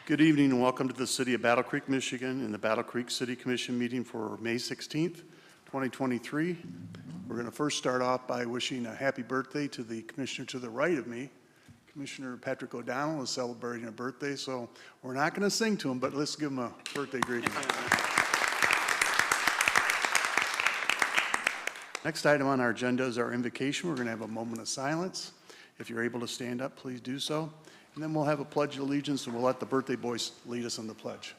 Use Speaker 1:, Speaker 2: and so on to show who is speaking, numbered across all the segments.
Speaker 1: Good evening and welcome to the City of Battle Creek, Michigan and the Battle Creek City Commission meeting for May 16th, 2023. We're going to first start off by wishing a happy birthday to the commissioner to the right of me. Commissioner Patrick O'Donnell is celebrating a birthday, so we're not going to sing to him, but let's give him a birthday greeting. Next item on our agenda is our invocation. We're going to have a moment of silence. If you're able to stand up, please do so. And then we'll have a pledge of allegiance, and we'll let the birthday boys lead us in the pledge.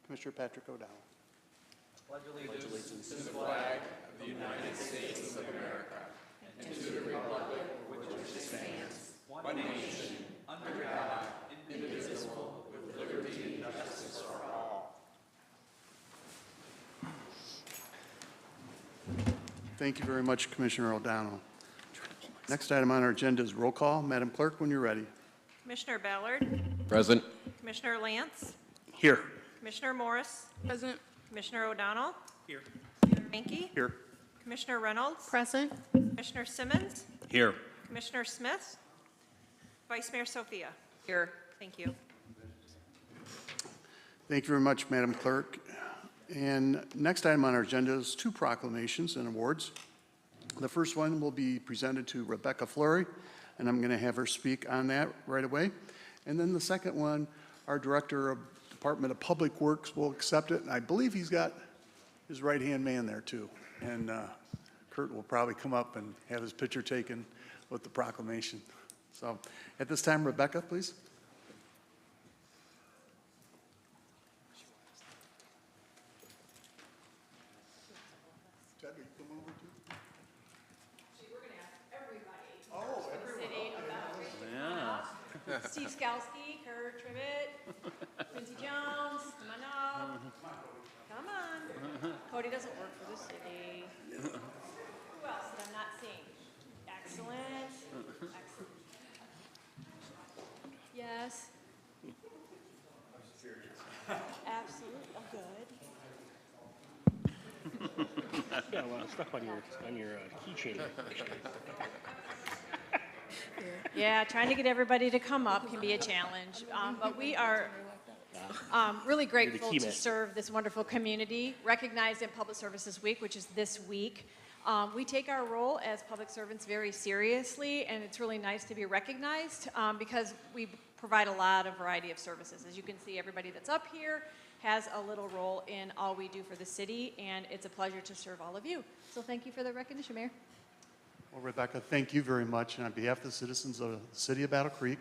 Speaker 1: Commissioner Patrick O'Donnell.
Speaker 2: Pledge allegiance to the flag of the United States of America and to the republic for which it stands, one nation, under God, indivisible, with liberty and justice for all.
Speaker 1: Thank you very much, Commissioner O'Donnell. Next item on our agenda is roll call. Madam Clerk, when you're ready.
Speaker 3: Commissioner Ballard.
Speaker 4: Present.
Speaker 3: Commissioner Lance.
Speaker 1: Here.
Speaker 3: Commissioner Morris.
Speaker 5: Present.
Speaker 3: Commissioner O'Donnell.
Speaker 2: Here.
Speaker 3: Mankey.
Speaker 1: Here.
Speaker 3: Commissioner Reynolds.
Speaker 5: Present.
Speaker 3: Commissioner Simmons.
Speaker 4: Here.
Speaker 3: Commissioner Smith. Vice Mayor Sophia. Here. Thank you.
Speaker 1: Thank you very much, Madam Clerk. And next item on our agenda is two proclamations and awards. The first one will be presented to Rebecca Fleury, and I'm going to have her speak on that right away. And then the second one, our Director of Department of Public Works will accept it, and I believe he's got his right-hand man there too. And Kurt will probably come up and have his picture taken with the proclamation. So at this time, Rebecca, please.
Speaker 3: Steve Skalski, Kurt Tribbett, Quincy Jones, come on up. Come on. Cody doesn't work for the city. Who else that I'm not seeing? Excellent. Excellent. Yes. Absolutely. Good.
Speaker 6: Yeah, a lot of stuff on your keychain.
Speaker 3: Yeah, trying to get everybody to come up can be a challenge, but we are really grateful to serve this wonderful community, recognized in Public Services Week, which is this week. We take our role as public servants very seriously, and it's really nice to be recognized because we provide a lot of variety of services. As you can see, everybody that's up here has a little role in all we do for the city, and it's a pleasure to serve all of you. So thank you for the recognition, Mayor.
Speaker 1: Well, Rebecca, thank you very much. And on behalf of the citizens of the City of Battle Creek,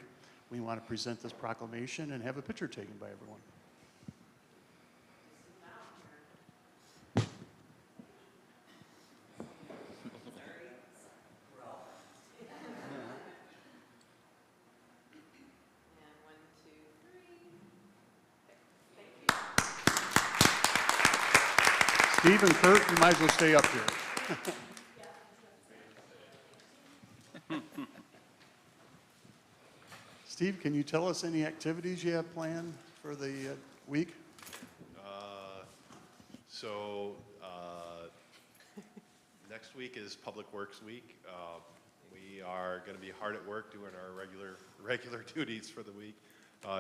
Speaker 1: we want to present this proclamation and have a picture taken by everyone. Steve and Kurt, you might as well stay up here. Steve, can you tell us any activities you have planned for the week?
Speaker 7: Next week is Public Works Week. We are going to be hard at work doing our regular duties for the week,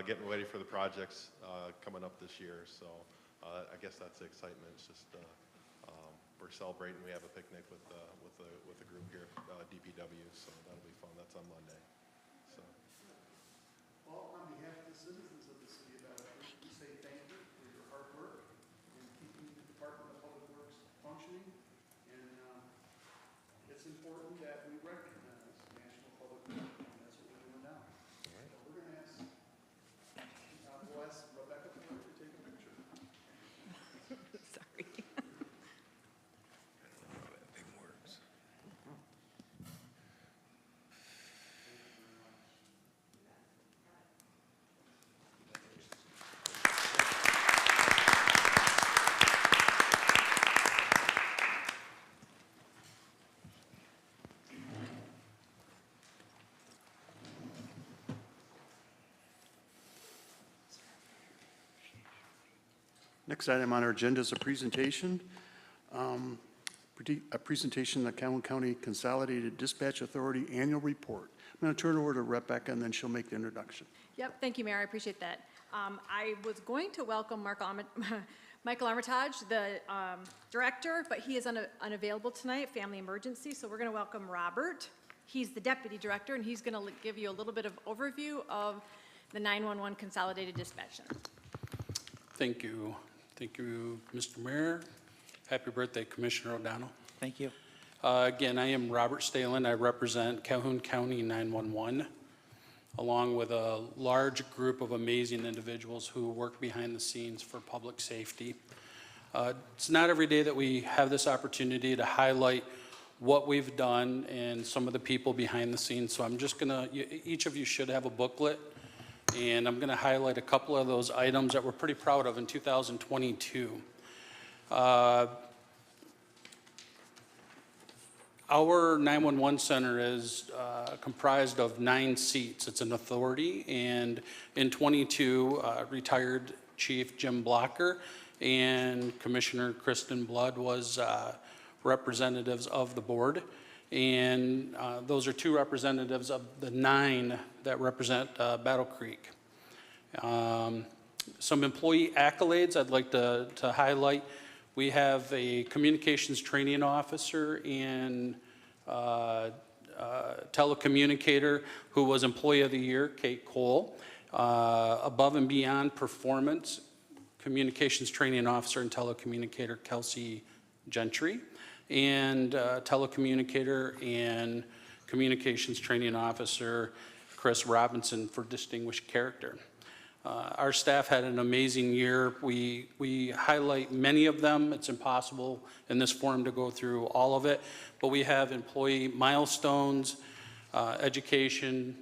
Speaker 7: getting ready for the projects coming up this year. So I guess that's the excitement. It's just we're celebrating. We have a picnic with the group here, DPW. So that'll be fun. That's on Monday. So.
Speaker 1: Well, on behalf of the citizens of the City of Battle Creek, we say thank you for your hard work in keeping the Department of Public Works functioning. And it's important that we recognize national public work, and that's what we're doing now. All right. So we're going to ask, we'll ask Rebecca to take a picture.
Speaker 3: Sorry.
Speaker 1: Next item on our agenda is a presentation a presentation of the Calhoun County Consolidated Dispatch Authority Annual Report. I'm going to turn it over to Rebecca, and then she'll make the introduction.
Speaker 3: Yep, thank you, Mayor, I appreciate that. I was going to welcome Michael Armitage, the director, but he is unavailable tonight, family emergency, so we're going to welcome Robert. He's the deputy director, and he's going to give you a little bit of overview of the 911 Consolidated Dispatch Center.
Speaker 4: Thank you. Thank you, Mr. Mayor. Happy birthday, Commissioner O'Donnell.
Speaker 2: Thank you.
Speaker 4: Again, I am Robert Stalen. I represent Calhoun County 911, along with a large group of amazing individuals who work behind the scenes for public safety. It's not every day that we have this opportunity to highlight what we've done and some of the people behind the scenes. So I'm just gonna, each of you should have a booklet, and I'm gonna highlight a couple of those items that we're pretty proud of in 2022. Our 911 center is comprised of 9 seats. It's an authority, and in 22, retired Chief Jim Blocker and Commissioner Kristen Blood was representatives of the board, and those are 2 representatives of the 9 that represent Battle Creek. Some employee accolades I'd like to highlight. We have a communications training officer and telecommunicator who was Employee of the Year, Kate Cole. Above and beyond performance, communications training officer and telecommunicator, Kelsey Gentry. And telecommunicator and communications training officer, Chris Robinson, for distinguished character. Our staff had an amazing year. We highlight many of them. It's impossible in this forum to go through all of it, but we have employee milestones, education,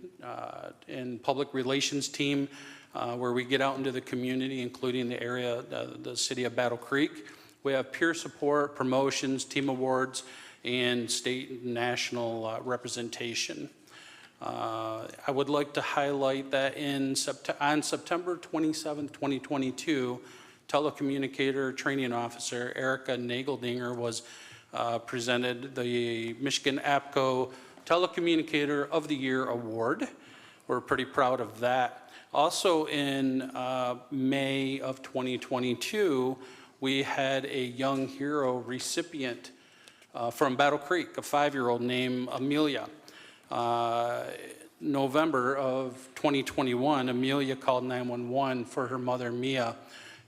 Speaker 4: and public relations team, where we get out into the community, including the area, the city of Battle Creek. We have peer support, promotions, team awards, and state and national representation. I would like to highlight that on September 27, 2022, telecommunicator training officer Erica Nageldinger was presented the Michigan APCO Telecommunicator of the Year Award. We're pretty proud of that. Also in May of 2022, we had a Young Hero recipient from Battle Creek, a 5-year-old named Amelia. November of 2021, Amelia called 911 for her mother, Mia,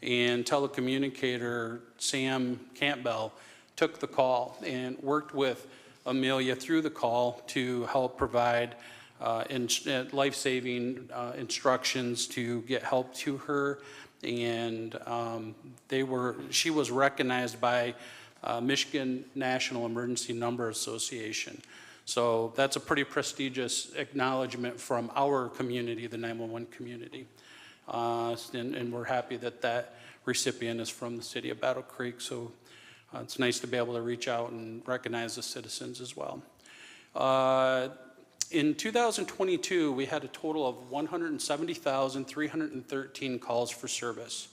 Speaker 4: and telecommunicator Sam Campbell took the call and worked with Amelia through the call to help provide life-saving instructions to get help to her. And she was recognized by Michigan National Emergency Number Association. So that's a pretty prestigious acknowledgement from our community, the 911 community. And we're happy that that recipient is from the city of Battle Creek. So it's nice to be able to reach out and recognize the citizens as well. In 2022, we had a total of 170,313 calls for service,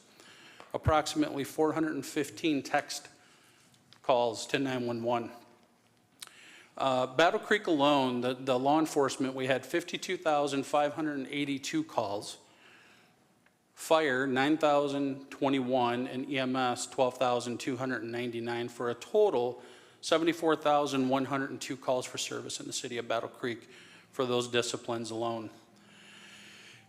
Speaker 4: approximately 415 text calls to 911. Battle Creek alone, the law enforcement, we had 52,582 calls, fire 9,021, and EMS 12,299, for a total 74,102 calls for service in the city of Battle Creek for those disciplines alone.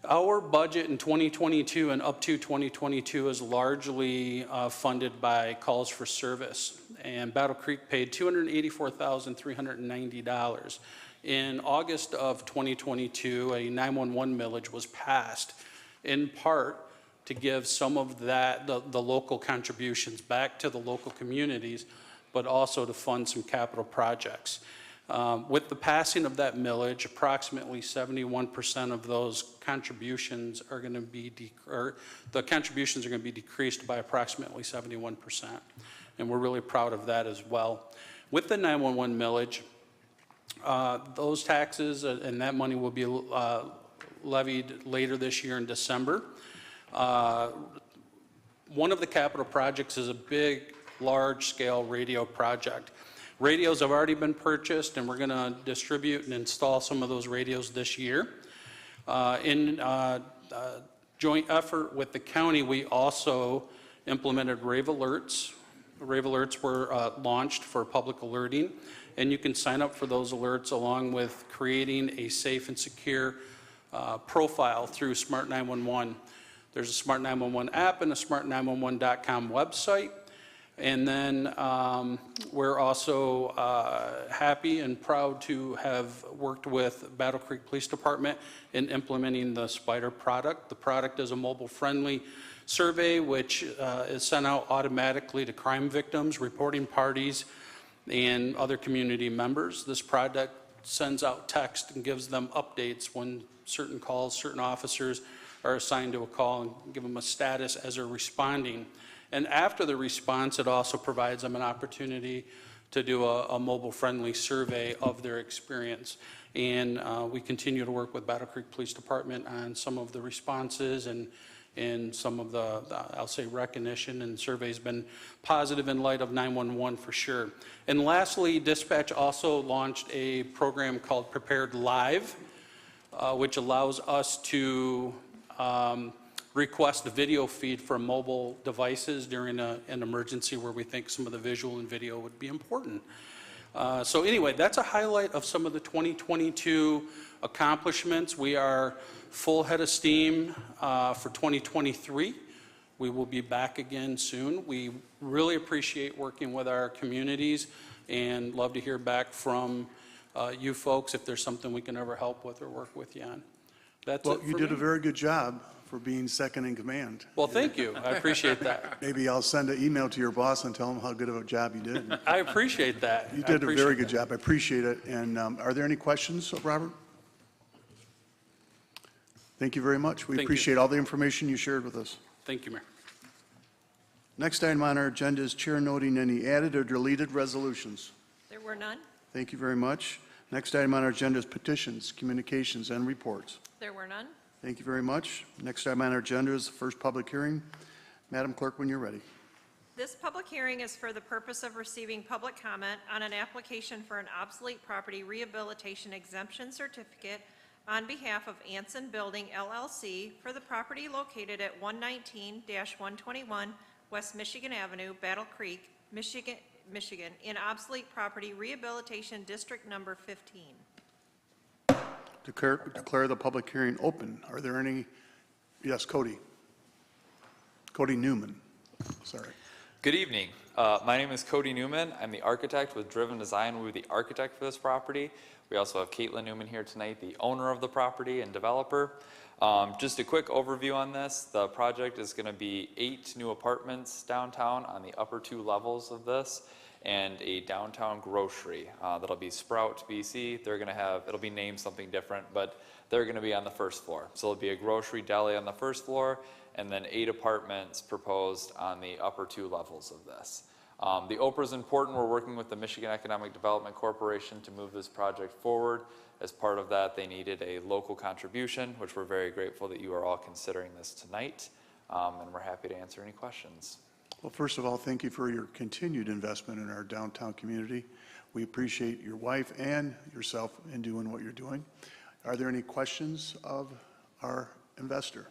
Speaker 4: Our budget in 2022 and up to 2022 is largely funded by calls for service, and Battle Creek paid $284,390. In August of 2022, a 911 millage was passed, in part to give some of that, the local contributions back to the local communities, but also to fund some capital projects. With the passing of that millage, approximately 71% of those contributions are going to be, decreased by approximately 71%. And we're really proud of that as well. With the 911 millage, those taxes and that money will be levied later this year in December. One of the capital projects is a big, large-scale radio project. Radios have already been purchased, and we're going to distribute and install some of those radios this year. In joint effort with the county, we also implemented Rave Alerts. Rave Alerts were launched for public alerting, and you can sign up for those alerts along with creating a safe and secure profile through Smart 911. There's a Smart 911 app and a smart911.com website. And then we're also happy and proud to have worked with Battle Creek Police Department in implementing the Spider product. The product is a mobile-friendly survey which is sent out automatically to crime victims, reporting parties, and other community members. This product sends out text and gives them updates when certain calls, certain officers are assigned to a call, and give them a status as they're responding. And after the response, it also provides them an opportunity to do a mobile-friendly survey of their experience. And we continue to work with Battle Creek Police Department on some of the responses and some of the, I'll say, recognition, and survey's been positive in light of 911 for sure. And lastly, Dispatch also launched a program called Prepared Live, which allows us to request a video feed from mobile devices during an emergency where we think some of the visual and video would be important. So anyway, that's a highlight of some of the 2022 accomplishments. We are full head of steam for 2023. We will be back again soon. We really appreciate working with our communities and love to hear back from you folks if there's something we can ever help with or work with you on. That's
Speaker 1: Well,
Speaker 4: it for
Speaker 1: you did
Speaker 4: me.
Speaker 1: a very good job for being second in command.
Speaker 4: Well, thank you. I appreciate that.
Speaker 1: Maybe I'll send an email to your boss and tell him how good of a job you did.
Speaker 4: I appreciate that.
Speaker 1: You
Speaker 4: I
Speaker 1: did a
Speaker 4: appreciate
Speaker 1: very good
Speaker 4: that.
Speaker 1: job. I appreciate it. And are there any questions, Robert? Thank you very much. We
Speaker 4: Thank you.
Speaker 1: appreciate all the information you shared with us.
Speaker 4: Thank you, Mayor.
Speaker 1: Next item on our agenda is Chair noting any added or deleted resolutions.
Speaker 5: There were none.
Speaker 1: Thank you very much. Next item on our agenda is petitions, communications, and reports.
Speaker 5: There were none.
Speaker 1: Thank you very much. Next item on our agenda is the first public hearing. Madam Clerk, when you're ready.
Speaker 5: This public hearing is for the purpose of receiving public comment on an application for an obsolete property rehabilitation exemption certificate on behalf of Anson Building LLC for the property located at 119-121 West Michigan Avenue, Battle Creek, Michigan, in obsolete property rehabilitation district number 15.
Speaker 1: Declare the public hearing open. Are there any? Yes, Cody. Cody Newman. Sorry.
Speaker 8: Good evening. My name is Cody Newman. I'm the architect with Driven Design. We're the architect for this property. We also have Caitlin Newman here tonight, the owner of the property and developer. Just a quick overview on this. The project is going to be 8 new apartments downtown on the upper 2 levels of this, and a downtown grocery that'll be Sprout BC. They're going to have, it'll be named something different, but they're going to be on the first floor. So it'll be a grocery deli on the first floor, and then 8 apartments proposed on the upper 2 levels of this. The OPRA is important. We're working with the Michigan Economic Development Corporation to move this project forward. As part of that, they needed a local contribution, which we're very grateful that you are all considering this tonight, and we're happy to answer any questions.
Speaker 1: Well, first of all, thank you for your continued investment in our downtown community. We appreciate your wife and yourself in doing what you're doing. Are there any questions of our investor?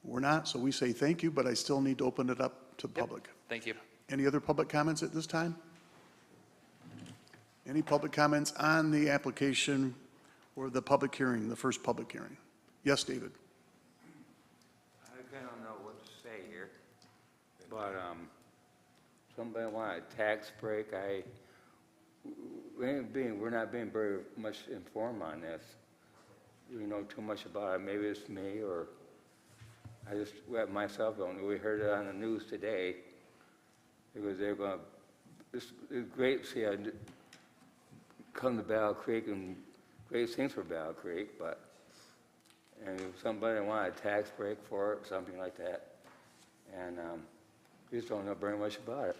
Speaker 1: We're not, so we say thank you, but I still need to open it up to the public.
Speaker 8: Thank you.
Speaker 1: Any other public comments at this time? Any public comments on the application or the public hearing, the first public hearing? Yes, David.
Speaker 9: I don't know what to say here, but somebody want a tax break. We're not being very much informed on this. We know too much about it. Maybe it's me, or I just myself don't know. We heard it on the news today because they're going to. It's great to see come to Battle Creek, and great things for Battle Creek, but. And if somebody wanted a tax break for it, something like that, and we just don't know very much about it.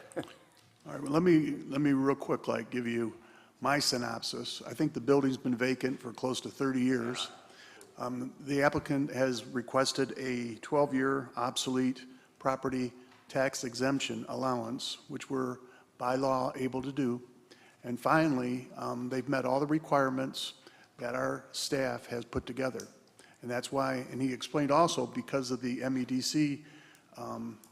Speaker 1: All right, well, let me real quick, give you my synopsis. I think the building's been vacant for close to 30 years. The applicant has requested a 12-year obsolete property tax exemption allowance, which we're by law able to do. And finally, they've met all the requirements that our staff has put together. And that's why, and he explained also, because of the MEDC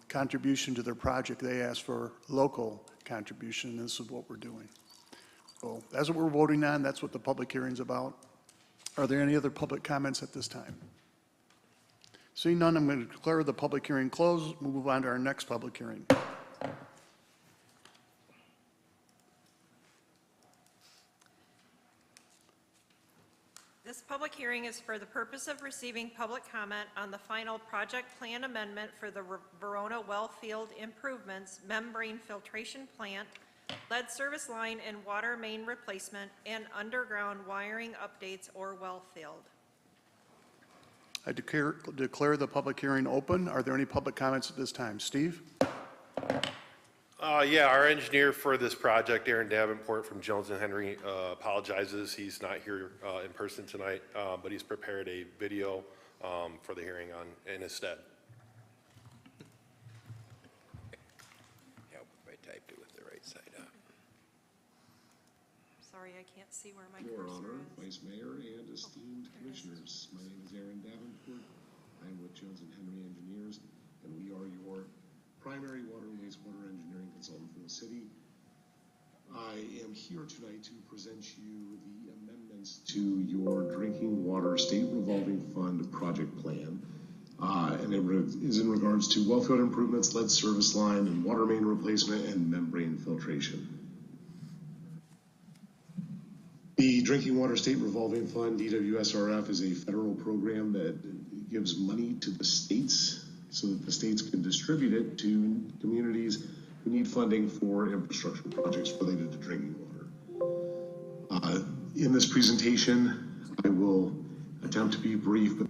Speaker 1: contribution to their project, they asked for local contribution, and this is what we're doing. So that's what we're voting on. That's what the public hearing's about. Are there any other public comments at this time? Seeing none, I'm going to declare the public hearing closed. We'll move on to our next public hearing.
Speaker 5: This public hearing is for the purpose of receiving public comment on the final project plan amendment for the Verona well field improvements, membrane filtration plant, lead service line and water main replacement, and underground wiring updates or well field.
Speaker 1: I declare the public hearing open. Are there any public comments at this time? Steve?
Speaker 7: Yeah, our engineer for this project, Aaron Davenport from Jones and Henry, apologizes. He's not here in person tonight, but he's prepared a video for the hearing in his stead.
Speaker 2: Yeah, I typed it with the right side up.
Speaker 5: Sorry, I can't see where my
Speaker 10: Your
Speaker 5: cursor
Speaker 10: Honor,
Speaker 5: is.
Speaker 10: Vice Mayor, and esteemed commissioners, my name is Aaron Davenport. I am with Jones and Henry Engineers, and we are your primary water and wastewater engineering consultant for the city. I am here tonight to present you the amendments to your drinking water state revolving fund project plan. And it is in regards to wellfield improvements, lead service line, and water main replacement, and membrane filtration. The Drinking Water State Revolving Fund, DWSRF, is a federal program that gives money to the states so that the states can distribute it to communities who need funding for infrastructure projects related to drinking water. In this presentation, I will attempt to be brief, but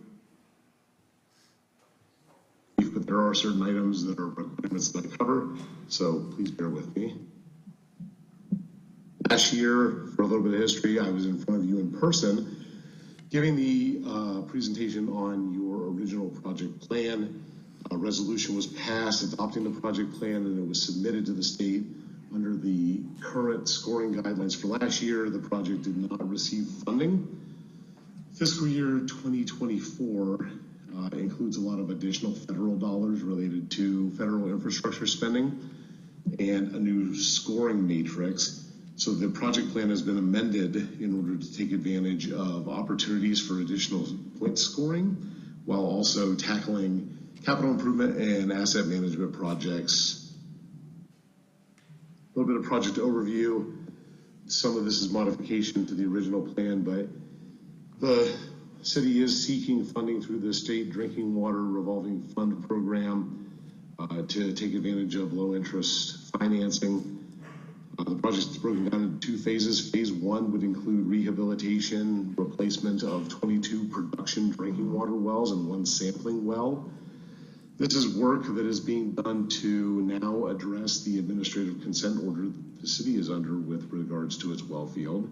Speaker 10: there are certain items that are requirements that I cover, so please bear with me. Last year, for a little bit of history, I was in front of you in person giving the presentation on your original project plan. A resolution was passed adopting the project plan, and it was submitted to the state under the current scoring guidelines for last year. The project did not receive funding. Fiscal year 2024 includes a lot of additional federal dollars related to federal infrastructure spending and a new scoring matrix. So the project plan has been amended in order to take advantage of opportunities for additional point scoring, while also tackling capital improvement and asset management projects. A little bit of project overview. Some of this is modification to the original plan, but the city is seeking funding through the state drinking water revolving fund program to take advantage of low interest financing. The project is broken down into two phases. Phase one would include rehabilitation, replacement of 22 production drinking water wells and 1 sampling well. This is work that is being done to now address the administrative consent order the city is under with regards to its well field.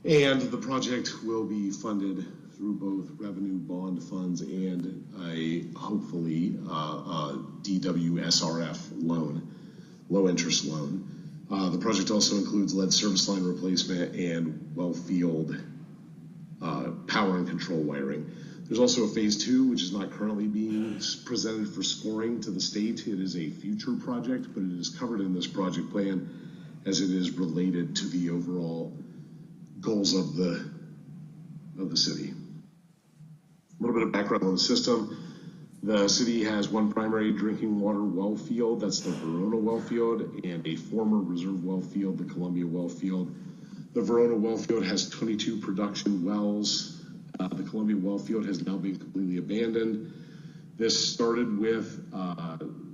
Speaker 10: And the project will be funded through both revenue bond funds and a hopefully DWSRF loan, low interest loan. The project also includes lead service line replacement and well field power and control wiring. There's also a phase two, which is not currently being presented for scoring to the state. It is a future project, but it is covered in this project plan as it is related to the overall goals of the city. A little bit of background on the system. The city has one primary drinking water well field, that's the Verona well field, and a former reserve well field, the Columbia well field. The Verona well field has 22 production wells. The Columbia well field has now been completely abandoned. This started with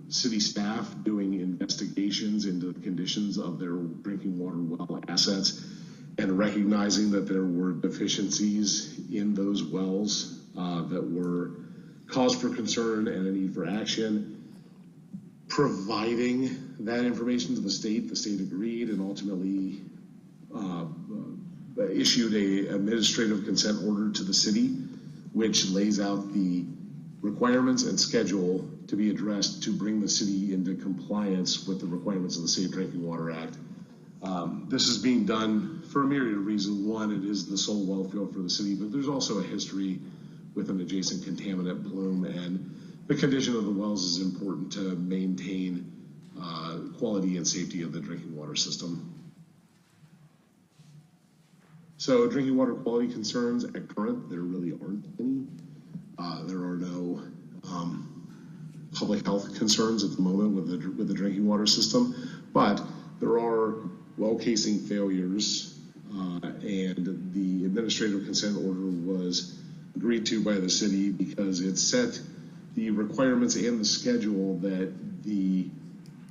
Speaker 10: city staff doing investigations into the conditions of their drinking water well assets and recognizing that there were deficiencies in those wells that were cause for concern and a need for action. Providing that information to the state agreed and ultimately issued a administrative consent order to the city, which lays out the requirements and schedule to be addressed to bring the city into compliance with the requirements of the Safe Drinking Water Act. This is being done for a myriad of reasons. One, it is the sole well field for the city, but there's also a history with an adjacent contaminant plume, and the condition of the wells is important to maintain quality and safety of the drinking water system. So drinking water quality concerns at current, there really aren't any. There are no public health concerns at the moment with the drinking water system, but there are well casing failures, and the administrative consent order was agreed to by the city because it set the requirements and the schedule that the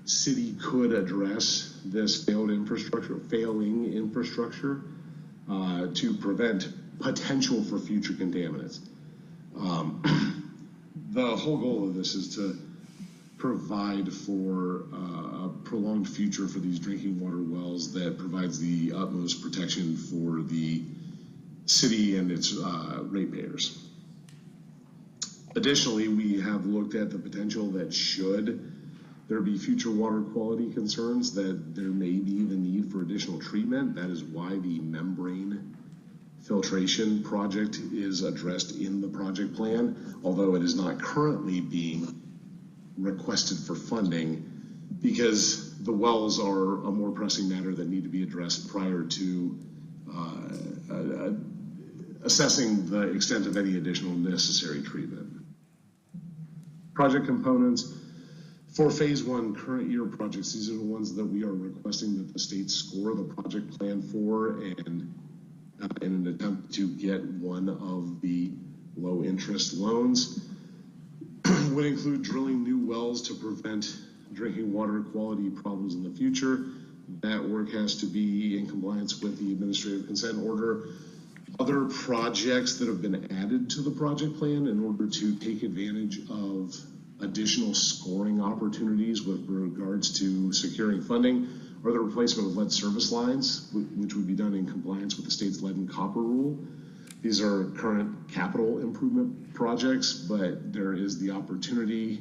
Speaker 10: city could address this failing infrastructure to prevent potential for future contaminants. The whole goal of this is to provide for a prolonged future for these drinking water wells that provides the utmost protection for the city and its ratepayers. Additionally, we have looked at the potential that should there be future water quality concerns, that there may be the need for additional treatment. That is why the membrane filtration project is addressed in the project plan, although it is not currently being requested for funding, because the wells are a more pressing matter that need to be addressed prior to assessing the extent of any additional necessary treatment. Project components for phase one current year projects, these are the ones that we are requesting that the state score the project plan for, and in an attempt to get one of the low interest loans would include drilling new wells to prevent drinking water quality problems in the future. That work has to be in compliance with the administrative consent order. Other projects that have been added to the project plan in order to take advantage of additional scoring opportunities with regards to securing funding are the replacement of lead service lines, which would be done in compliance with the state's lead and copper rule. These are current capital improvement projects, but there is the opportunity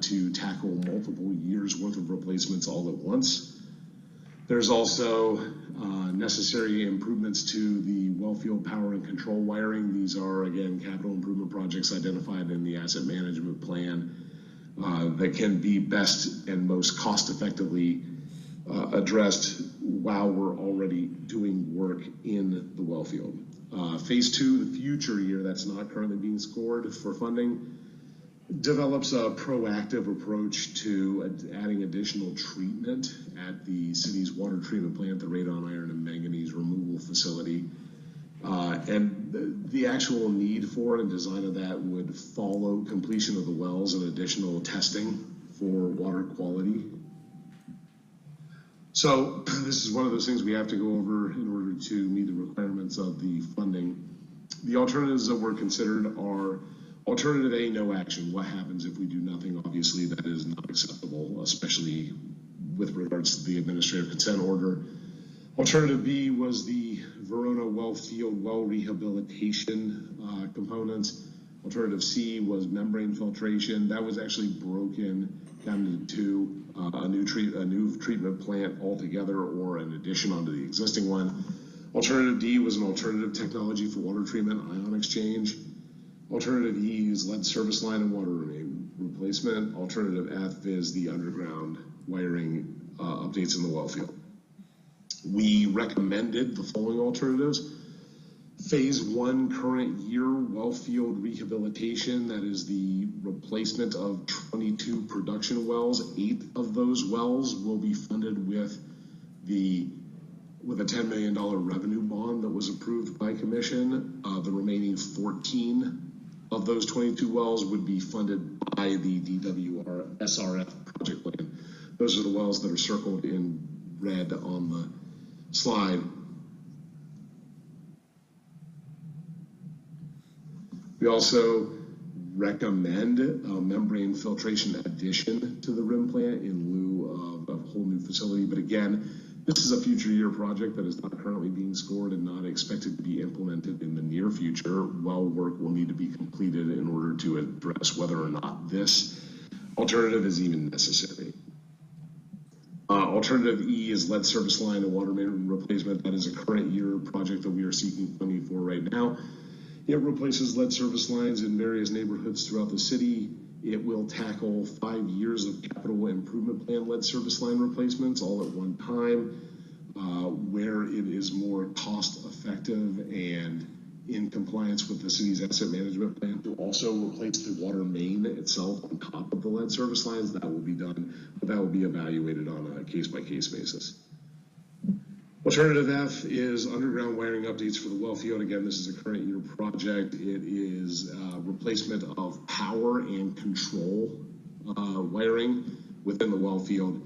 Speaker 10: to tackle multiple years worth of replacements all at once. There's also necessary improvements to the wellfield power and control wiring. These are, again, capital improvement projects identified in the asset management plan that can be best and most cost effectively addressed while we're already doing work in the wellfield. Phase two, the future year that's not currently being scored for funding, develops a proactive approach to adding additional treatment at the city's water treatment plant, the radon, iron, and manganese removal facility. And the actual need for it and design of that would follow completion of the wells and additional testing for water quality. So this is one of those things we have to go over in order to meet the requirements of the funding. The alternatives that were considered are alternative A, no action. What happens if we do nothing? Obviously, that is not acceptable, especially with regards to the administrative consent order. Alternative B was the Verona well field well rehabilitation components. Alternative C was membrane filtration. That was actually broken down into two, a new treatment plant altogether or an addition onto the existing one. Alternative D was an alternative technology for water treatment, ion exchange. Alternative E is lead service line and water replacement. Alternative F is the underground wiring updates in the well field. We recommended the following alternatives. Phase one current year well field rehabilitation, that is the replacement of 22 production wells. 8 of those wells will be funded with a $10 million revenue bond that was approved by commission. The remaining 14 of those 22 wells would be funded by the DWR SRF project plan. Those are the wells that are circled in red on the slide. We also recommend a membrane filtration addition to the RIM plant in lieu of a whole new facility. But again, this is a future year project that is not currently being scored and not expected to be implemented in the near future. Well work will need to be completed in order order to address whether or not this alternative is even necessary. Alternative E is lead service line and water main replacement. That is a current year project that we are seeking funding for right now. It replaces lead service lines in various neighborhoods throughout the city. It will tackle 5 years of capital improvement plan lead service line replacements all at one time, where it is more cost effective and in compliance with the city's asset management plan to also replace the water main itself on top of the lead service lines. That will be done, but that will be evaluated on a case-by-case basis. Alternative F is underground wiring updates for the well field. Again, this is a current year project. It is replacement of power and control wiring within the well field.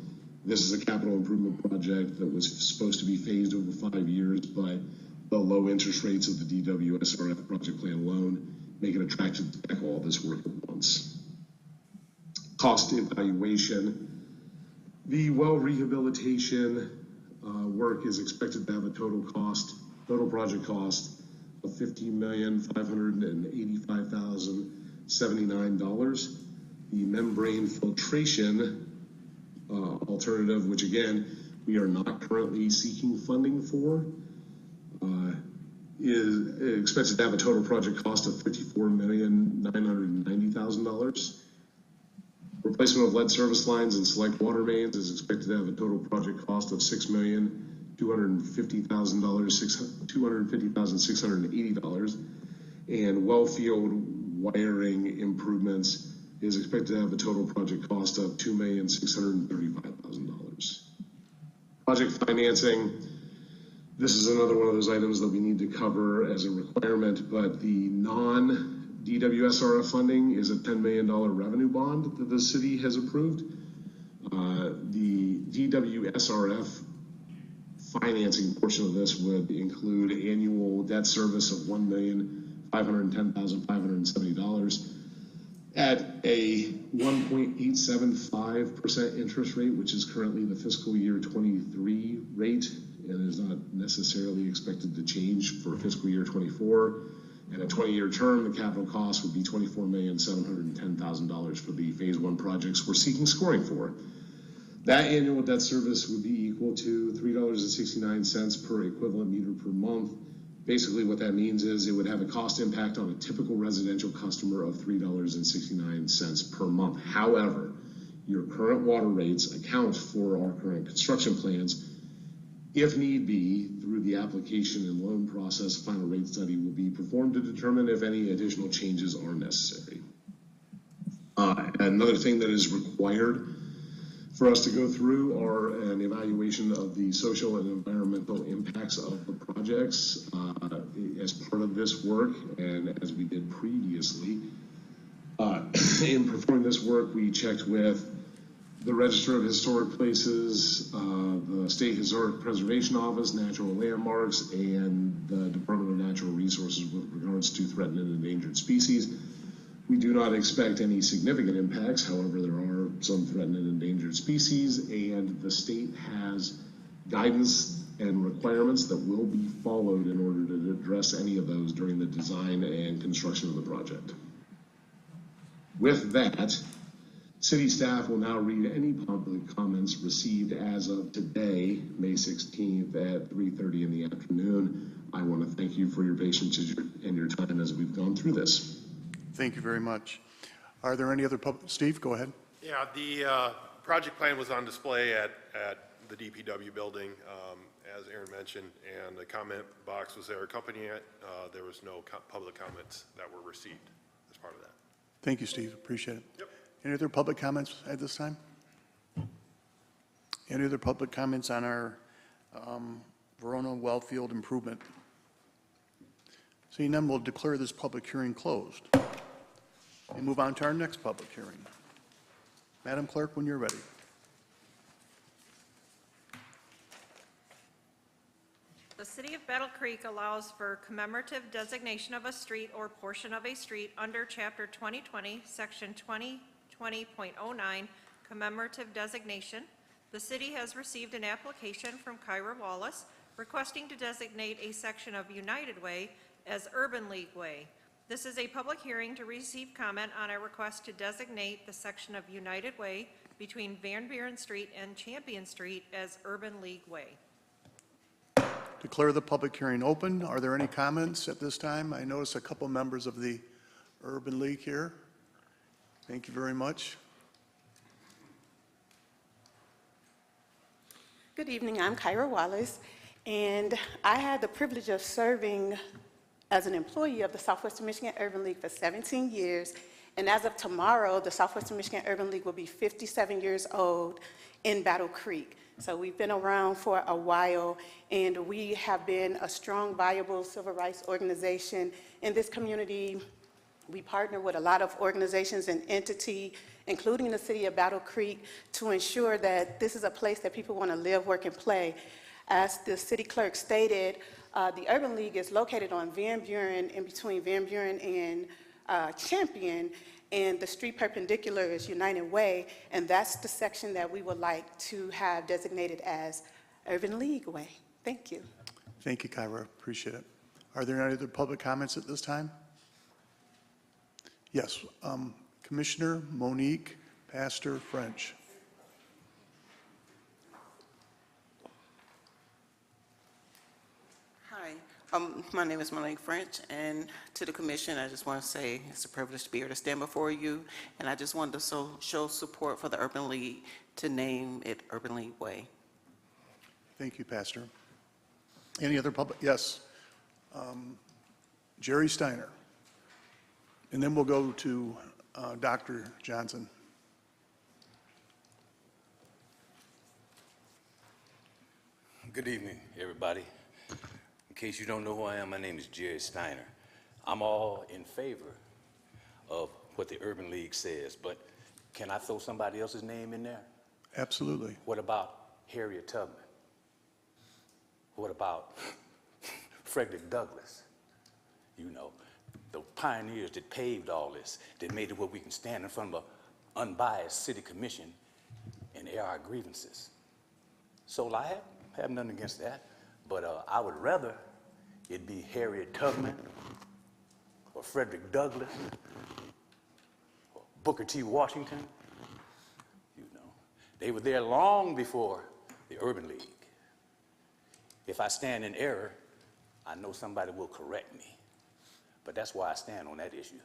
Speaker 10: This is a capital improvement project that was supposed to be phased over 5 years, but the low interest rates of the DWSRF project plan loan make it attractive to tackle all this work at once. Cost evaluation. The well rehabilitation work is expected to have a total project cost of $15,585,079. The membrane filtration alternative, which again, we are not currently seeking funding for, is expected to have a total project cost of $54,990,000. Replacement of lead service lines and select water mains is expected to have a total project cost of $6,250,680. And well field wiring improvements is expected to have a total project cost of $2,635,000. Project financing. This is another one of those items that we need to cover as a requirement, but the non-DWSRF funding is a $10 million revenue bond that the city has approved. The DWSRF financing portion of this would include annual debt service of $1,510,570 at a 1.875% interest rate, which is currently the fiscal year 23 rate, and is not necessarily expected to change for fiscal year 24. And a 20-year term, the capital cost would be $24,710,000 for the phase 1 projects we're seeking scoring for. That annual debt service would be equal to $3.69 per equivalent meter per month. Basically what that means is it would have a cost impact on a typical residential customer of $3.69 per month. However, your current water rates account for our current construction plans. If need be, through the application and loan process, final rate study will be performed to determine if any additional changes are necessary. Another thing that is required for us to go through are an evaluation of the social and environmental impacts of the projects as part of this work, and as we did previously. In performing this work, we checked with the Register of Historic Places, the State Historic Preservation Office, Natural Landmarks, and the Department of Natural Resources with regards to threatened and endangered species. We do not expect any significant impacts. However, there are some threatened and endangered species, and the state has guidance and requirements that will be followed in order to address any of those during the design and construction of the project. With that, city staff will now read any public comments received as of today, May 16th at 3:30 in the afternoon. I want to thank you for your patience and your time as we've gone through this.
Speaker 1: Thank you very much. Are there any other Steve, go ahead.
Speaker 7: Yeah, the project plan was on display at the DPW building, as Aaron mentioned, and the comment box was there accompanying it. There was no public comments that were received as part of that.
Speaker 1: Thank you, Steve. Appreciate it.
Speaker 7: Yep.
Speaker 1: Any other public comments at this time? Any other public comments on our Verona Wellfield improvement? Seeing none, we'll declare this public hearing closed and move on to our next public hearing. Madam Clerk, when you're ready.
Speaker 5: The City of Battle Creek allows for commemorative designation of a street or portion of a street under Chapter 2020, Section 2020.09, commemorative designation. The city has received an application from Kyra Wallace requesting to designate a section of United Way as Urban League Way. This is a public hearing to receive comment on a request to designate the section of United Way between Van Buren Street and Champion Street as Urban League Way.
Speaker 1: Declare the public hearing open. Are there any comments at this time? I notice a couple members of the Urban League here. Thank you very much.
Speaker 11: Good evening, I'm Kyra Wallace, and I had the privilege of serving as an employee of the Southwestern Michigan Urban League for 17 years, and as of tomorrow, the Southwestern Michigan Urban League will be 57 years old in Battle Creek. So we've been around for a while, and we have been a strong, viable civil rights organization in this community. We partner with a lot of organizations and entities, including the city of Battle Creek, to ensure that this is a place that people want to live, work, and play. As the city clerk stated, the Urban League is located on Van Buren, in between Van Buren and Champion, and the street perpendicular is United Way, and that's the section that we would like to have designated as Urban League Way. Thank you.
Speaker 1: Thank you, Kyra. Appreciate it. Are there any other public comments at this time? Yes. Commissioner Monique Pastor French.
Speaker 12: Hi, my name is Monique French, and to the commission, I just want to say it's a privilege to be here to stand before you, and I just wanted to show support for the Urban League to name it Urban League Way.
Speaker 1: Thank you, Pastor. Any other public? Yes. Jerry Steiner. And then we'll go to Dr. Johnson.
Speaker 13: Good evening, everybody. In case you don't know who I am, my name is Jerry Steiner. I'm all in favor of what the Urban League says, but can I throw somebody else's name in there?
Speaker 1: Absolutely.
Speaker 13: What about Harriet Tubman? What about Frederick Douglass? You know, the pioneers that paved all this, that made it where we can stand in front of an unbiased city commission and air our grievances. So I have nothing against that, but I would rather it be Harriet Tubman or Frederick Douglass or Booker T. Washington. You know, they were there long before the Urban League. If I stand in error, I know somebody will correct me. But that's why I stand on that issue.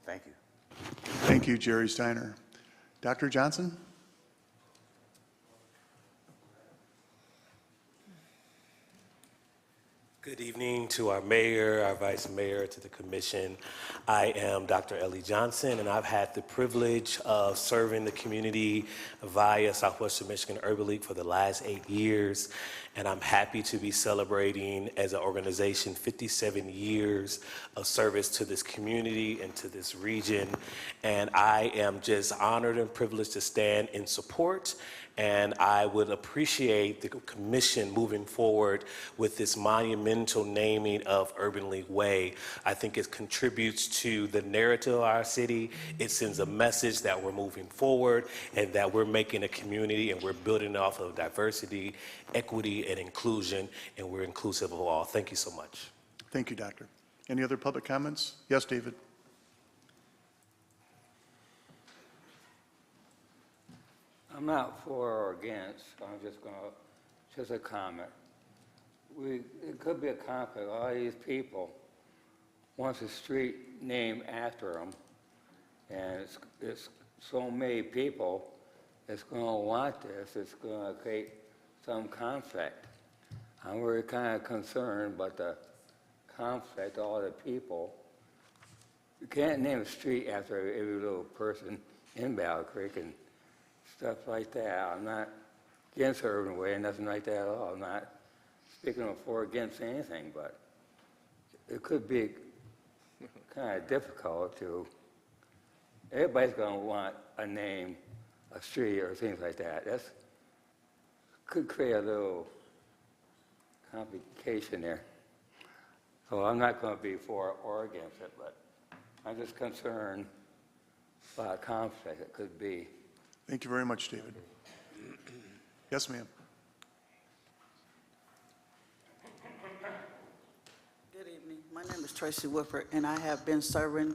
Speaker 13: Thank you.
Speaker 1: Thank you, Jerry Steiner. Dr. Johnson?
Speaker 14: Good evening to our mayor, our vice mayor, to the commission. I am Dr. Ellie Johnson, and I've had the privilege of serving the community via Southwestern Michigan Urban League for the last 8 years. And I'm happy to be celebrating as an organization 57 years of service to this community and to this region. And I am just honored and privileged to stand in support. And I would appreciate the commission moving forward with this monumental naming of Urban League Way. I think it contributes to the narrative of our city. It sends a message that we're moving forward and that we're making a community and we're building off of diversity, equity, and inclusion, and we're inclusive of all. Thank you so much.
Speaker 1: Thank you, Doctor. Any other public comments? Yes, David.
Speaker 9: I'm not for or against, I'm just a comment. It could be a conflict. All these people want a street named after them, and it's so many people that's going to want this, it's going to create some conflict. I'm very kind of concerned about the conflict, all the people. You can't name a street after every little person in Battle Creek and stuff like that. I'm not against Urban Way, nothing like that at all. I'm not speaking for or against anything, but it could be kind of difficult to, everybody's going to want a name, a street, or things like that. That's could create a little complication there. So I'm not going to be for or against it, but I'm just concerned about conflict it could be.
Speaker 1: Thank you very much, David. Yes, ma'am.
Speaker 12: Good evening. My name is
Speaker 15: Tracy Woodford, and I have been serving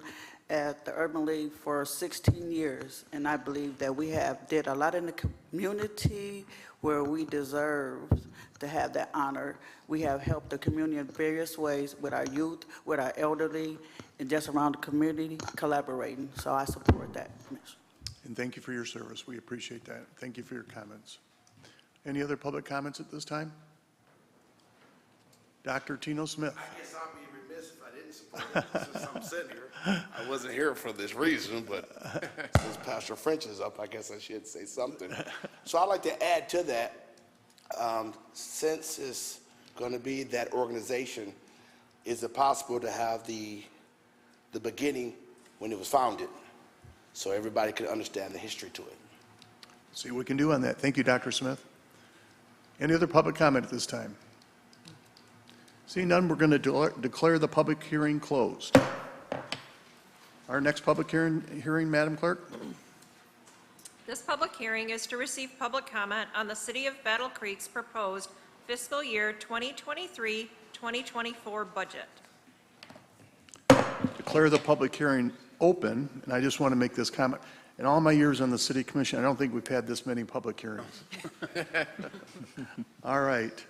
Speaker 15: at the Urban League for 16 years, and I believe that we have did a lot in the community where we deserve to have that honor. We have helped the community in various ways with our youth, with our elderly, and just around the community collaborating. So I support that, Commissioner.
Speaker 1: And thank you for your service. We appreciate that. Thank you for your comments. Any other public comments at this time? Dr. Tino Smith.
Speaker 16: I guess I'll be remiss if I didn't support it since I'm sitting here. I wasn't here for this reason, but since Pastor French is up, I guess I should say something. So I'd like to add to that, since it's going to be that organization, is it possible to have the beginning when it was founded so everybody could understand the history to it?
Speaker 1: See what we can do on that. Thank you, Dr. Smith. Any other public comment at this time? Seeing none, we're going to declare the public hearing closed. Our next public hearing, Madam Clerk?
Speaker 5: This public hearing is to receive public comment on the City of Battle Creek's proposed fiscal year 2023-2024 budget.
Speaker 1: Declare the public hearing open, and I just want to make this comment. In all my years on the City Commission, I don't think we've had this many public hearings. All right.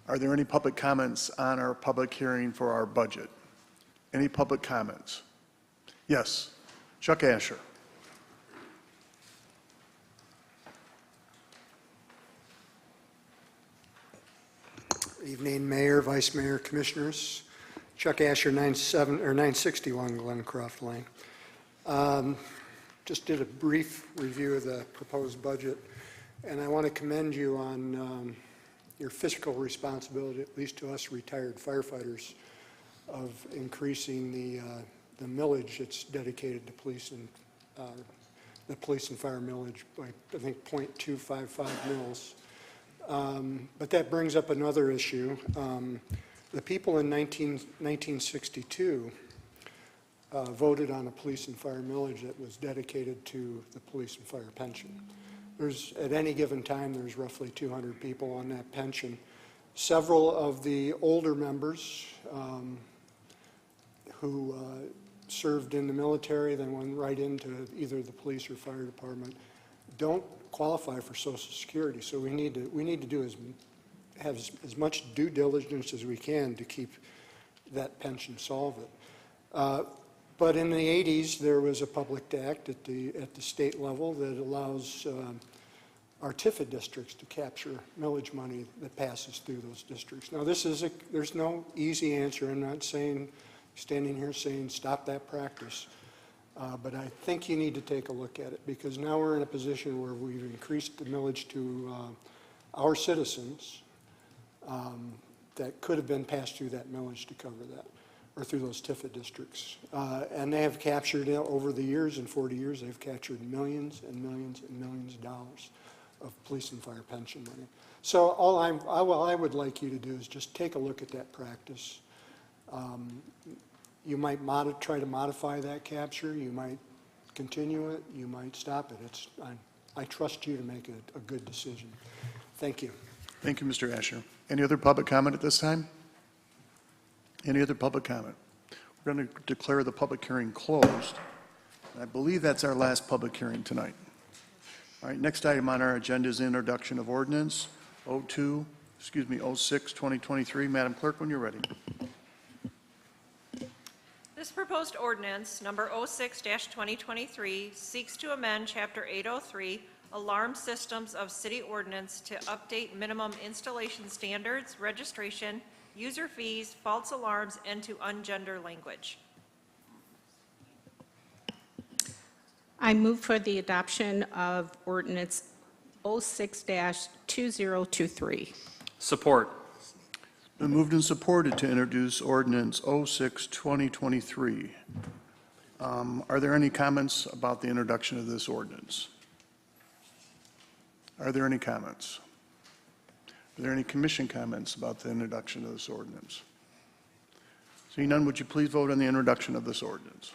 Speaker 1: Are there any public comments on our public hearing for our budget? Any public comments? Yes. Chuck Asher.
Speaker 17: Evening, Mayor, Vice Mayor, Commissioners. Chuck Asher, 961 Glencroft Lane. Just did a brief review of the proposed budget, and I want to commend you on your fiscal responsibility, at least to us retired firefighters, of increasing the millage that's dedicated to police and the police and fire millage by, I think, 0.255 mils. But that brings up another issue. The people in 1962 voted on a police and fire millage that was dedicated to the police and fire pension. At any given time, there's roughly 200 people on that pension. Several of the older members who served in the military, then went right into either the police or fire department, don't qualify for Social Security. So we need to have as much due diligence as we can to keep that pension solvent. But in the 80s, there was a public act at the state level that allows our TIFA districts to capture millage money that passes through those districts. Now, there's no easy answer. I'm not standing here saying stop that practice. But I think you need to take a look at it, because now we're in a position where we've increased the millage to our citizens that could have been passed through that millage to cover that, or through those TIFA districts. And they have captured, over the years, in 40 years, they've captured millions and millions and millions of dollars of police and fire pension money. So all I would like you to do is just take a look at that practice. You might try to modify that capture. You might continue it. You might stop it. I trust you to make a good decision. Thank you.
Speaker 1: Thank you, Mr. Asher. Any other public comment at this time? Any other public comment? We're going to declare the public hearing closed. I believe that's our last public hearing tonight. All right, next item on our agenda is the introduction of ordinance 06-2023. Madam Clerk, when you're ready.
Speaker 5: This proposed ordinance, number 06-2023, seeks to amend Chapter 803, Alarm Systems of City Ordinance, to update minimum installation standards, registration, user fees, false alarms, and to ungender language.
Speaker 18: I move for the adoption of ordinance 06-2023.
Speaker 4: Support.
Speaker 1: Been moved and supported to introduce ordinance 06-2023. Are there any comments about the introduction of this ordinance? Are there any comments? Are there any commission comments about the introduction of this ordinance? Seeing none, would you please vote on the introduction of this ordinance?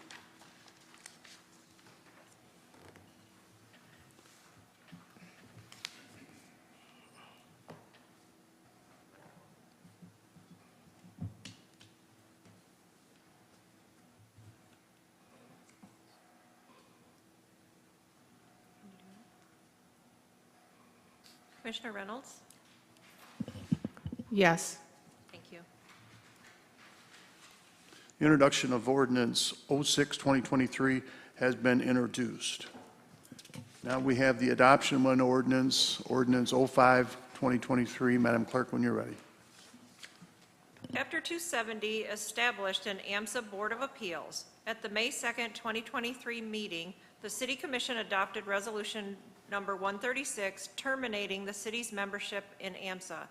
Speaker 5: Commissioner Reynolds?
Speaker 18: Yes.
Speaker 5: Thank you.
Speaker 1: The introduction of ordinance 06-2023 has been introduced. Now we have the adoption of an ordinance 05-2023. Madam Clerk, when you're ready.
Speaker 5: Chapter 270 established an AMSA Board of Appeals. At the May 2nd, 2023 meeting, the City Commission adopted Resolution Number 136 terminating the city's membership in AMSA.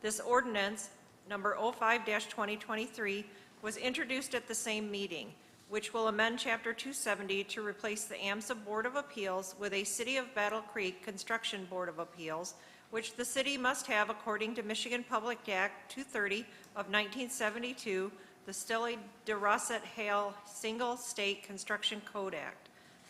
Speaker 5: This ordinance, number 05-2023, was introduced at the same meeting, which will amend Chapter 270 to replace the AMSA Board of Appeals with a City of Battle Creek Construction Board of Appeals, which the city must have according to Michigan Public Act 230 of 1972, the Stille de Rosset Hale Single State Construction Code Act.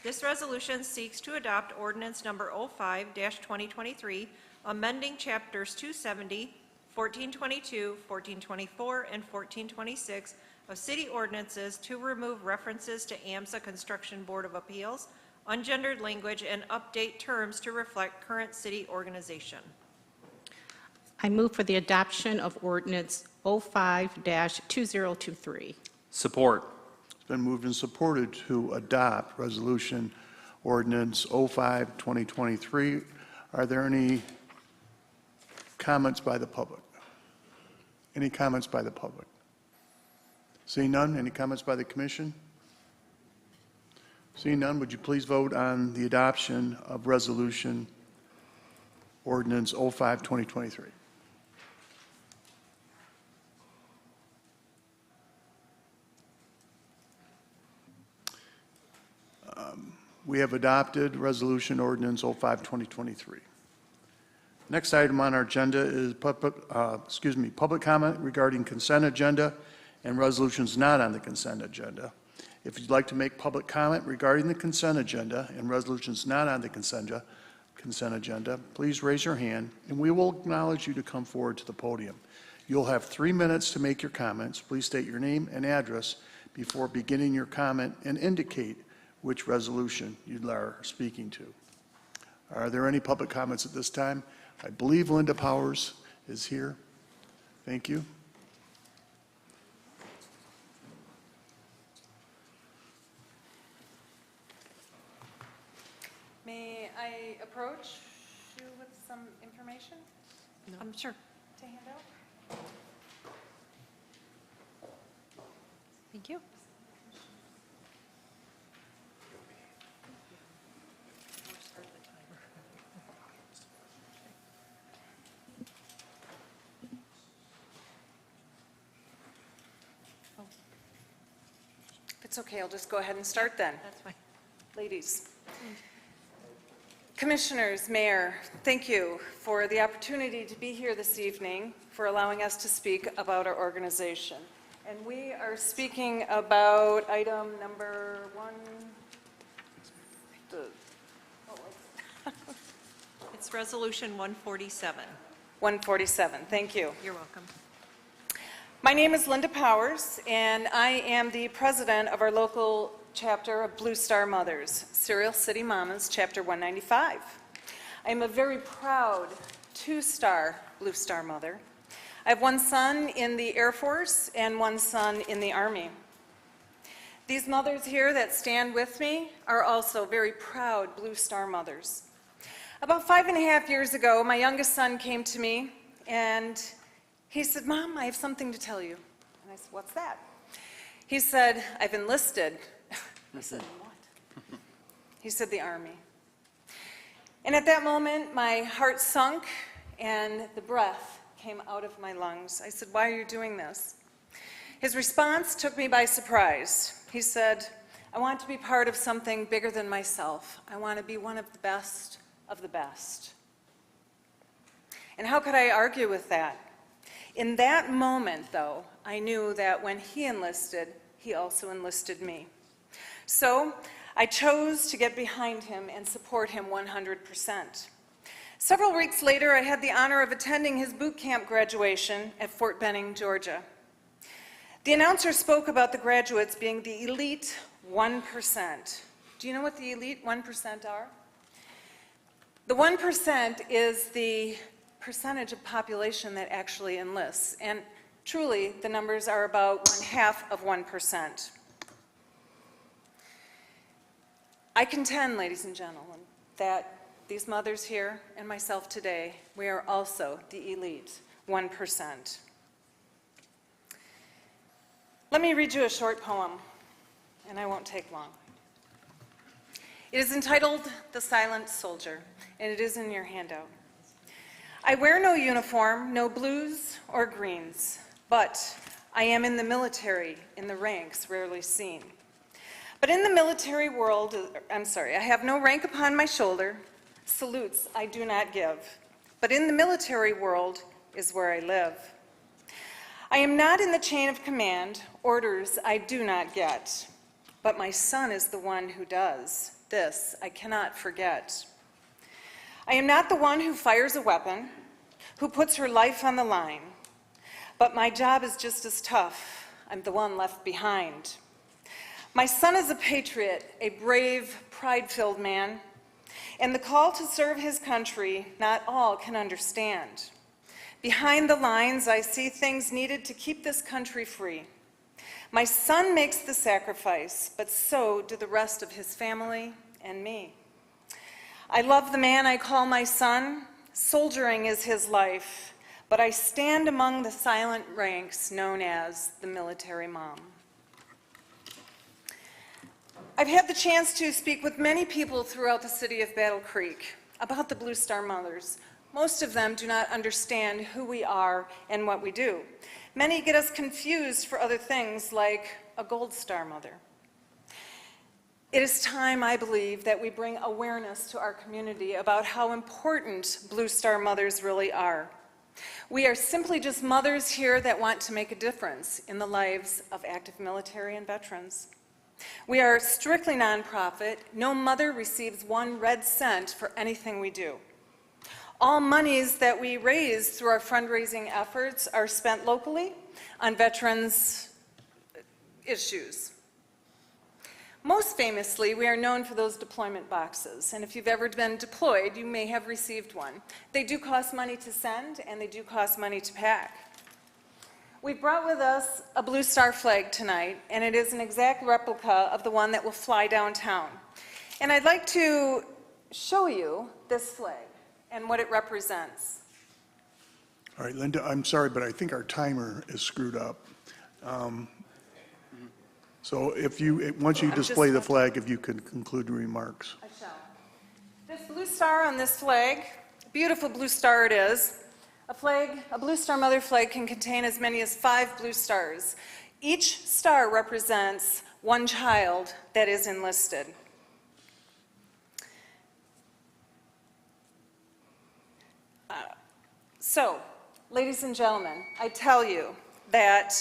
Speaker 5: This resolution seeks to adopt ordinance number 05-2023, amending chapters 270, 1422, 1424, and 1426 of city ordinances to remove references to AMSA Construction Board of Appeals, ungendered language, and update terms to reflect current city organization.
Speaker 18: I move for the adoption of ordinance 05-2023.
Speaker 4: Support.
Speaker 1: It's been moved and supported to adopt resolution ordinance 05-2023. Are there any comments by the public? Any comments by the public? Seeing none, any comments by the commission? Seeing none, would you please vote on the adoption of resolution ordinance 05-2023? We have adopted resolution ordinance 05-2023. Next item on our agenda is public comment regarding consent agenda and resolutions not on the consent agenda. If you'd like to make public comment regarding the consent agenda and resolutions not on the consent agenda, please raise your hand and we will acknowledge you to come forward to the podium. You'll have 3 minutes to make your comments. Please state your name and address before beginning your comment and indicate which resolution you are speaking to. Are there any public comments at this time? I believe Linda Powers is here. Thank you.
Speaker 19: May I approach you with some information?
Speaker 5: Sure.
Speaker 19: To hand out?
Speaker 5: Thank you.
Speaker 19: If it's okay, I'll just go ahead and start then.
Speaker 5: That's fine.
Speaker 19: Ladies. Commissioners, Mayor, thank you for the opportunity to be here this evening, for allowing us to speak about our organization. And we are speaking about item number
Speaker 5: It's resolution 147.
Speaker 19: 147. Thank you.
Speaker 5: You're welcome.
Speaker 19: My name is Linda Powers, and I am the president of our local chapter of Blue Star Mothers, Serial City Mamas, Chapter 195. I am a very proud two-star Blue Star mother. I have one son in the Air Force and one son in the Army. These mothers here that stand with me are also very proud Blue Star mothers. About 5.5 years ago, my youngest son came to me and he said, "Mom, I have something to tell you." And I said, "What's that?" He said, "I've enlisted." I said, "What?" He said, "The Army." And at that moment, my heart sunk and the breath came out of my lungs. I said, "Why are you doing this?" His response took me by surprise. He said, "I want to be part of something bigger than myself. I want to be one of the best of the best." And how could I argue with that? In that moment, though, I knew that when he enlisted, he also enlisted me. So I chose to get behind him and support him 100%. Several weeks later, I had the honor of attending his boot camp graduation at Fort Benning, Georgia. The announcer spoke about the graduates being the elite 1%. Do you know what the elite 1% are? The 1% is the percentage of population that actually enlists, and truly, the numbers are about 0.5%. I contend, ladies and gentlemen, that these mothers here and myself today, we are also the elite 1%. Let me read you a short poem, and I won't take long. It is entitled "The Silent Soldier," and it is in your handout. I wear no uniform, no blues or greens, but I am in the military, in the ranks rarely seen. But in the military world, I have no rank upon my shoulder, salutes I do not give. But in the military world is where I live. I am not in the chain of command, orders I do not get. But my son is the one who does. This I cannot forget. I am not the one who fires a weapon, who puts her life on the line. But my job is just as tough. I'm the one left behind. My son is a patriot, a brave, pride-filled man, and the call to serve his country, not all can understand. Behind the lines, I see things needed to keep this country free. My son makes the sacrifice, but so do the rest of his family and me. I love the man I call my son. Soldiering is his life, but I stand among the silent ranks known as the military mom. I've had the chance to speak with many people throughout the city of Battle Creek about the Blue Star Mothers. Most of them do not understand who we are and what we do. Many get us confused for other things like a Gold Star Mother. It is time, I believe, that we bring awareness to our community about how important Blue Star Mothers really are. We are simply just mothers here that want to make a difference in the lives of active military and veterans. We are strictly nonprofit. No mother receives 1 red cent for anything we do. All monies that we raise through our fundraising efforts are spent locally on veterans' issues. Most famously, we are known for those deployment boxes, and if you've ever been deployed, you may have received one. They do cost money to send, and they do cost money to pack. We've brought with us a Blue Star flag tonight, and it is an exact replica of the one that will fly downtown. And I'd like to show you this flag and what it represents.
Speaker 1: All right, Linda, I'm sorry, but I think our timer is screwed up. So if you, once you display the flag, if you could conclude your remarks.
Speaker 19: I shall. This blue star on this flag, beautiful blue star it is. A Blue Star Mother flag can contain as many as 5 blue stars. Each star represents 1 child that is enlisted. So, ladies and gentlemen, I tell you that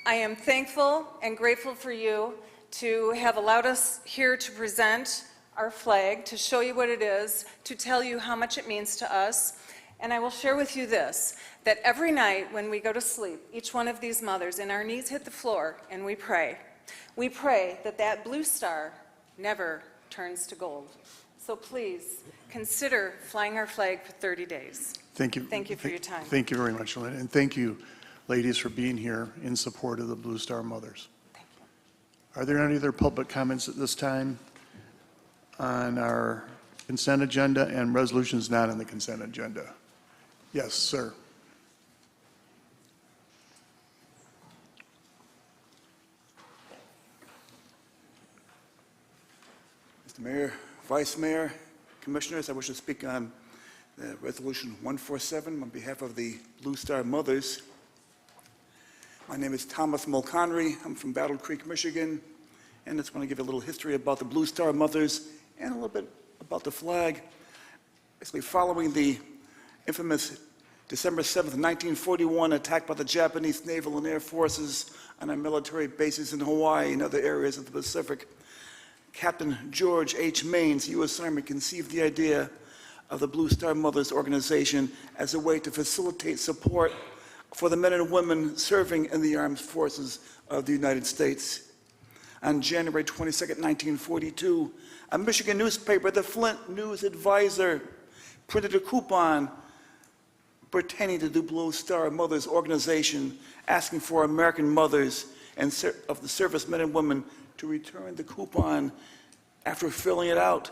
Speaker 19: I am thankful and grateful for you to have allowed us here to present our flag, to show you what it is, to tell you how much it means to us. And I will share with you this, that every night when we go to sleep, each one of these mothers, and our knees hit the floor, and we pray that that blue star never turns to gold. So please, consider flying our flag for 30 days.
Speaker 1: Thank you.
Speaker 19: Thank you for your time.
Speaker 1: Thank you very much, Linda. And thank you, ladies, for being here in support of the Blue Star Mothers.
Speaker 19: Thank you.
Speaker 1: Are there any other public comments at this time on our consent agenda and resolutions not on the consent agenda? Yes, sir.
Speaker 20: Mr. Mayor, Vice Mayor, Commissioners, I wish to speak on Resolution 147 on behalf of the Blue Star Mothers. My name is Thomas Mulconry. I'm from Battle Creek, Michigan, and I just want to give you a little history about the Blue Star Mothers and a little bit about the flag. Basically, following the infamous December 7th, 1941 attack by the Japanese naval and air forces on our military bases in Hawaii and other areas of the Pacific, Captain George H. Maines, U.S. Army, conceived the idea of the Blue Star Mothers organization as a way to facilitate support for the men and women serving in the armed forces of the United States. On January 22nd, 1942, a Michigan newspaper, the Flint News Advisor, printed a coupon pertaining to the Blue Star Mothers organization, asking for American mothers and of the servicemen and women to return the coupon after filling it out.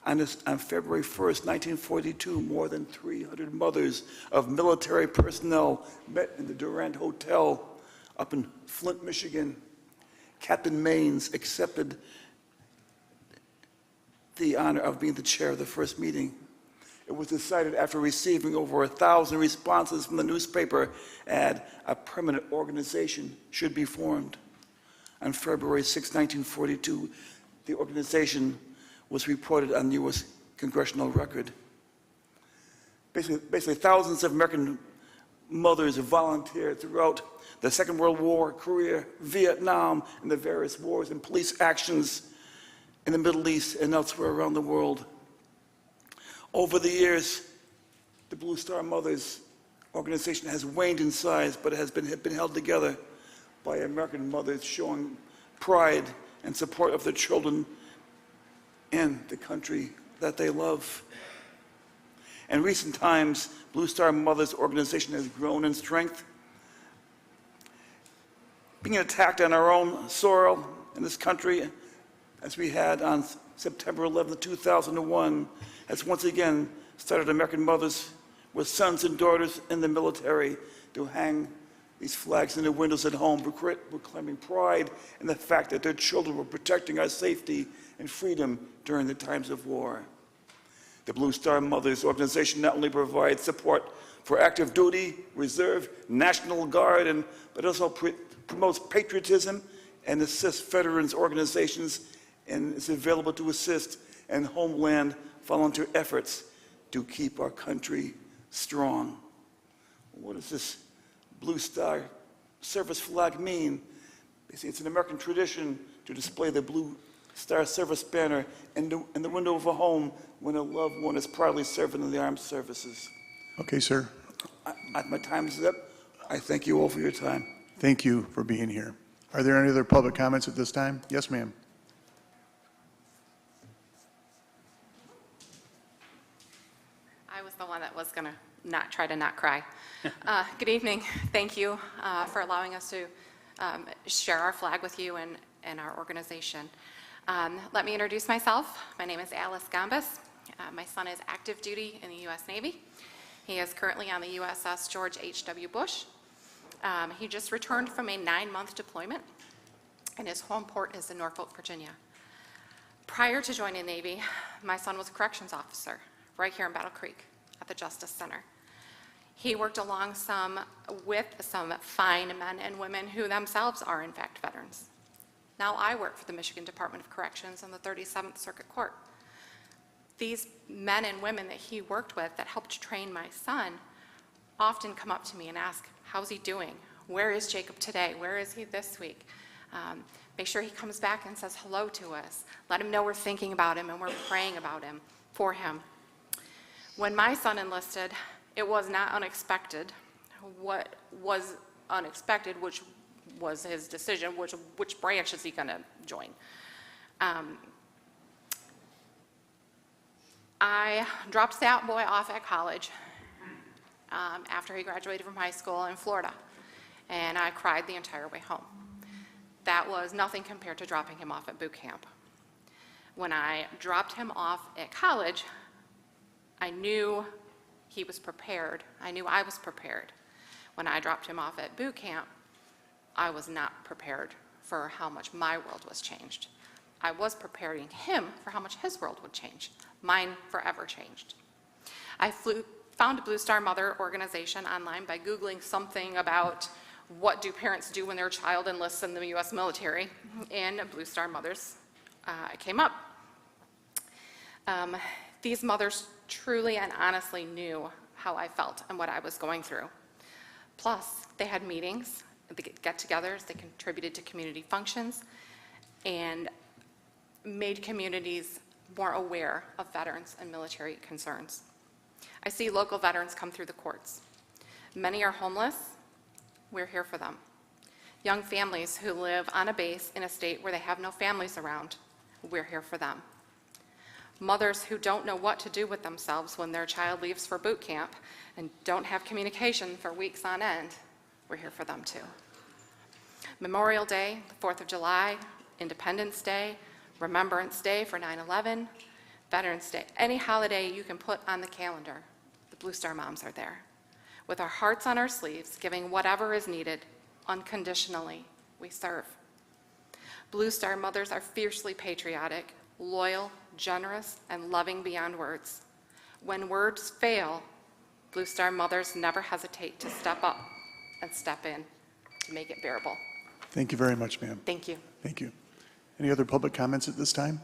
Speaker 20: On February 1st, 1942, more than 300 mothers of military personnel met in the Durant Hotel up in Flint, Michigan. Captain Maines accepted the honor of being the chair of the first meeting. It was decided after receiving over 1,000 responses from the newspaper ad, a permanent organization should be formed. On February 6, 1942, the organization was reported on the U.S. Congressional Record. Basically, thousands of American mothers volunteered throughout the Second World War, Korea, Vietnam, and the various wars and police actions in the Middle East and elsewhere around the world. Over the years, the Blue Star Mothers organization has waned in size, but it has been held together by American mothers showing pride and support of their children and the country that they love. In recent times, Blue Star Mothers organization has grown in strength. Being attacked on our own soil in this country, as we had on September 11, 2001, has once again started American mothers with sons and daughters in the military to hang these flags in their windows at home, proclaiming pride in the fact that their children were protecting our safety and freedom during the times of war. The Blue Star Mothers organization not only provides support for active duty, reserve, National Guard, but also promotes patriotism and assists veterans organizations, and is available to assist in homeland volunteer efforts to keep our country strong. What does this Blue Star service flag mean? It's an American tradition to display the Blue Star Service banner in the window of a home when a loved one is proudly serving in the armed services.
Speaker 1: Okay, sir.
Speaker 20: My time is up. I thank you all for your time.
Speaker 1: Thank you for being here. Are there any other public comments at this time? Yes, ma'am.
Speaker 21: I was the one that was going to try to not cry. Good evening. Thank you for allowing us to share our flag with you and our organization. Let me introduce myself. My name is Alice Gambas. My son is active duty in the U.S. Navy. He is currently on the USS George H.W. Bush. He just returned from a 9-month deployment, and his home port is in Norfolk, Virginia. Prior to joining the Navy, my son was a corrections officer right here in Battle Creek at the Justice Center. He worked with some fine men and women who themselves are, in fact, veterans. Now I work for the Michigan Department of Corrections on the 37th Circuit Court. These men and women that he worked with that helped train my son often come up to me and ask, how's he doing? Where is Jacob today? Where is he this week? Make sure he comes back and says hello to us. Let him know we're thinking about him and we're praying about him, for him. When my son enlisted, it was not unexpected. What was unexpected, which was his decision, which branch is he going to join. I dropped that boy off at college after he graduated from high school in Florida, and I cried the entire way home. That was nothing compared to dropping him off at boot camp. When I dropped him off at college, I knew he was prepared. I knew I was prepared. When I dropped him off at boot camp, I was not prepared for how much my world was changed. I was preparing him for how much his world would change. Mine forever changed. I found a Blue Star Mother organization online by Googling something about what do parents do when their child enlists in the U.S. military, and Blue Star Mothers came up. These mothers truly and honestly knew how I felt and what I was going through. Plus, they had meetings, get-togethers, they contributed to community functions, and made communities more aware of veterans and military concerns. I see local veterans come through the courts. Many are homeless. We're here for them. Young families who live on a base in a state where they have no families around, we're here for them. mothers who don't know what to do with themselves when their child leaves for boot camp and don't have communication for weeks on end. We're here for them too. Memorial Day, the 4th of July, Independence Day, Remembrance Day for 9/11, Veterans Day, any holiday you can put on the calendar, the Blue Star Moms are there. With our hearts on our sleeves, giving whatever is needed, unconditionally, we serve. Blue Star mothers are fiercely patriotic, loyal, generous, and loving beyond words. When words fail, Blue Star mothers never hesitate to step up and step in to make it bearable.
Speaker 1: Thank you very much, ma'am.
Speaker 21: Thank you.
Speaker 1: Thank you. Any other public comments at this time?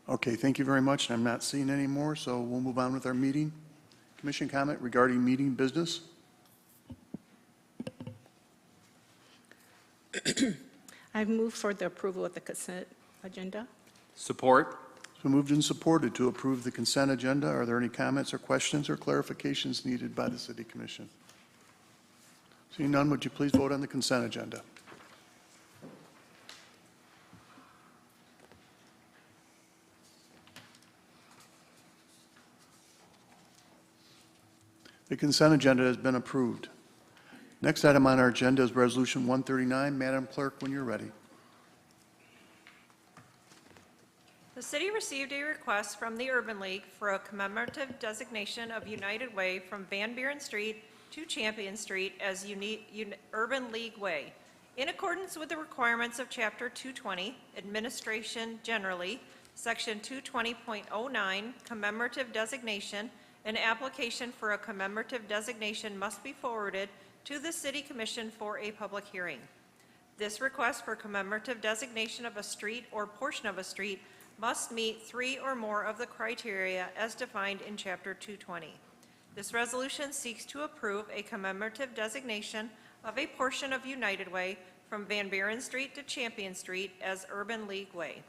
Speaker 1: Okay, thank you very much. I'm not seeing any more, so we'll move on with our meeting. Commission comment regarding meeting business.
Speaker 18: I move for the approval of the consent agenda.
Speaker 4: Support.
Speaker 1: It's been moved and supported to approve the consent agenda. Are there any comments or questions or clarifications needed by the City Commission? Seeing none, would you please vote on the consent agenda? The consent agenda has been approved. Next item on our agenda is Resolution 139. Madam Clerk, when you're ready.
Speaker 5: The city received a request from the Urban League for a commemorative designation of United Way from Van Buren Street to Champion Street as Urban League Way. In accordance with the requirements of Chapter 220, Administration Generally, Section 220.09, Commemorative Designation, an application for a commemorative designation must be forwarded to the City Commission for a public hearing. This request for commemorative designation of a street or portion of a street must meet 3 or more of the criteria as defined in Chapter 220. This resolution seeks to approve a commemorative designation of a portion of United Way from Van Buren Street to Champion Street as Urban League Way.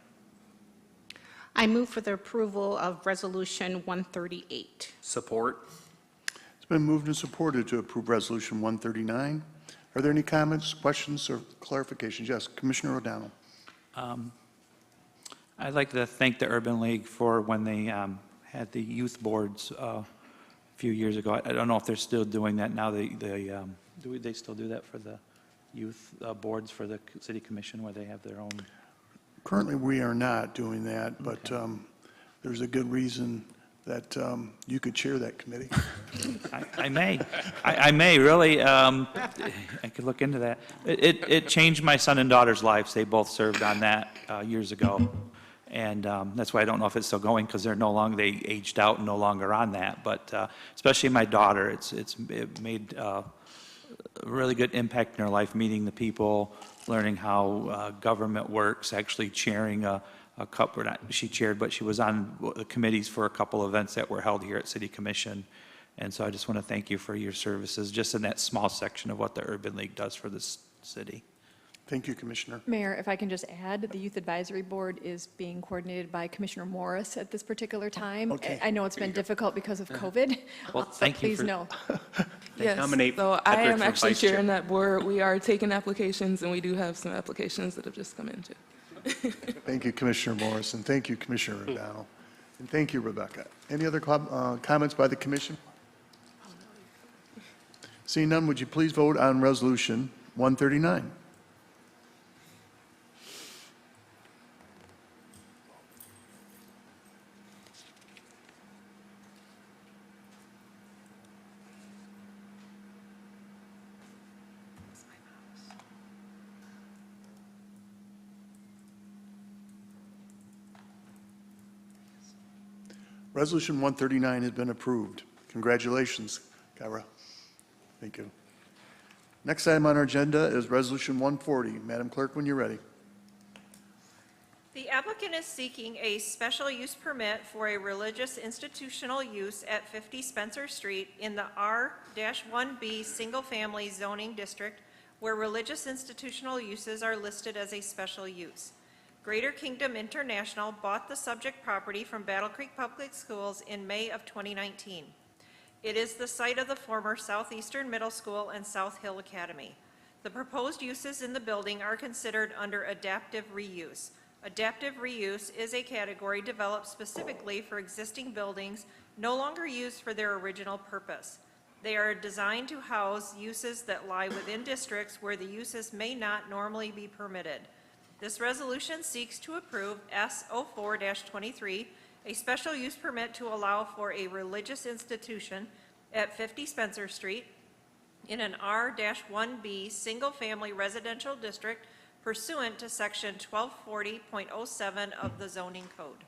Speaker 18: I move for the approval of Resolution 138.
Speaker 4: Support.
Speaker 1: It's been moved and supported to approve Resolution 139. Are there any comments, questions, or clarifications? Yes, Commissioner O'Donnell.
Speaker 6: I'd like to thank the Urban League for when they had the youth boards a few years ago. I don't know if they're still doing that now. Do they still do that for the youth boards for the City Commission where they have their own?
Speaker 1: Currently, we are not doing that, but there's a good reason that you could chair that committee.
Speaker 6: I may, really. I could look into that. It changed my son and daughter's lives. They both served on that years ago. And that's why I don't know if it's still going, because they aged out and no longer on that. But especially my daughter, it made a really good impact in her life, meeting the people, learning how government works, actually chairing a couple, she chaired, but she was on the committees for a couple events that were held here at City Commission. And so I just want to thank you for your services, just in that small section of what the Urban League does for this city.
Speaker 1: Thank you, Commissioner.
Speaker 22: Mayor, if I can just add, the Youth Advisory Board is being coordinated by Commissioner Morris at this particular time.
Speaker 1: Okay.
Speaker 22: I know it's been difficult because of COVID.
Speaker 6: Well, thank you
Speaker 22: please
Speaker 6: for-
Speaker 22: know.
Speaker 23: Yes, so I am actually chairing that board. We are taking applications, and we do have some applications that have just come in too.
Speaker 1: Thank you, Commissioner Morris, and thank you, Commissioner O'Donnell. And thank you, Rebecca. Any other comments by the Commission? Seeing none, would you please vote on Resolution 139? Resolution 139 has been approved. Congratulations, Kyra. Thank you. Next item on our agenda is Resolution 140. Madam Clerk, when you're ready.
Speaker 5: The applicant is seeking a special use permit for a religious institutional use at 50 Spencer Street in the R-1B Single Family Zoning District, where religious institutional uses are listed as a special use. Greater Kingdom International bought the subject property from Battle Creek Public Schools in May of 2019. It is the site of the former Southeastern Middle School and South Hill Academy. The proposed uses in the building are considered under adaptive reuse. Adaptive reuse is a category developed specifically for existing buildings no longer used for their original purpose. They are designed to house uses that lie within districts where the uses may not normally be permitted. This resolution seeks to approve S04-23, a special use permit to allow for a religious institution at 50 Spencer Street in an R-1B single-family residential district pursuant to Section 1240.07 of the zoning code.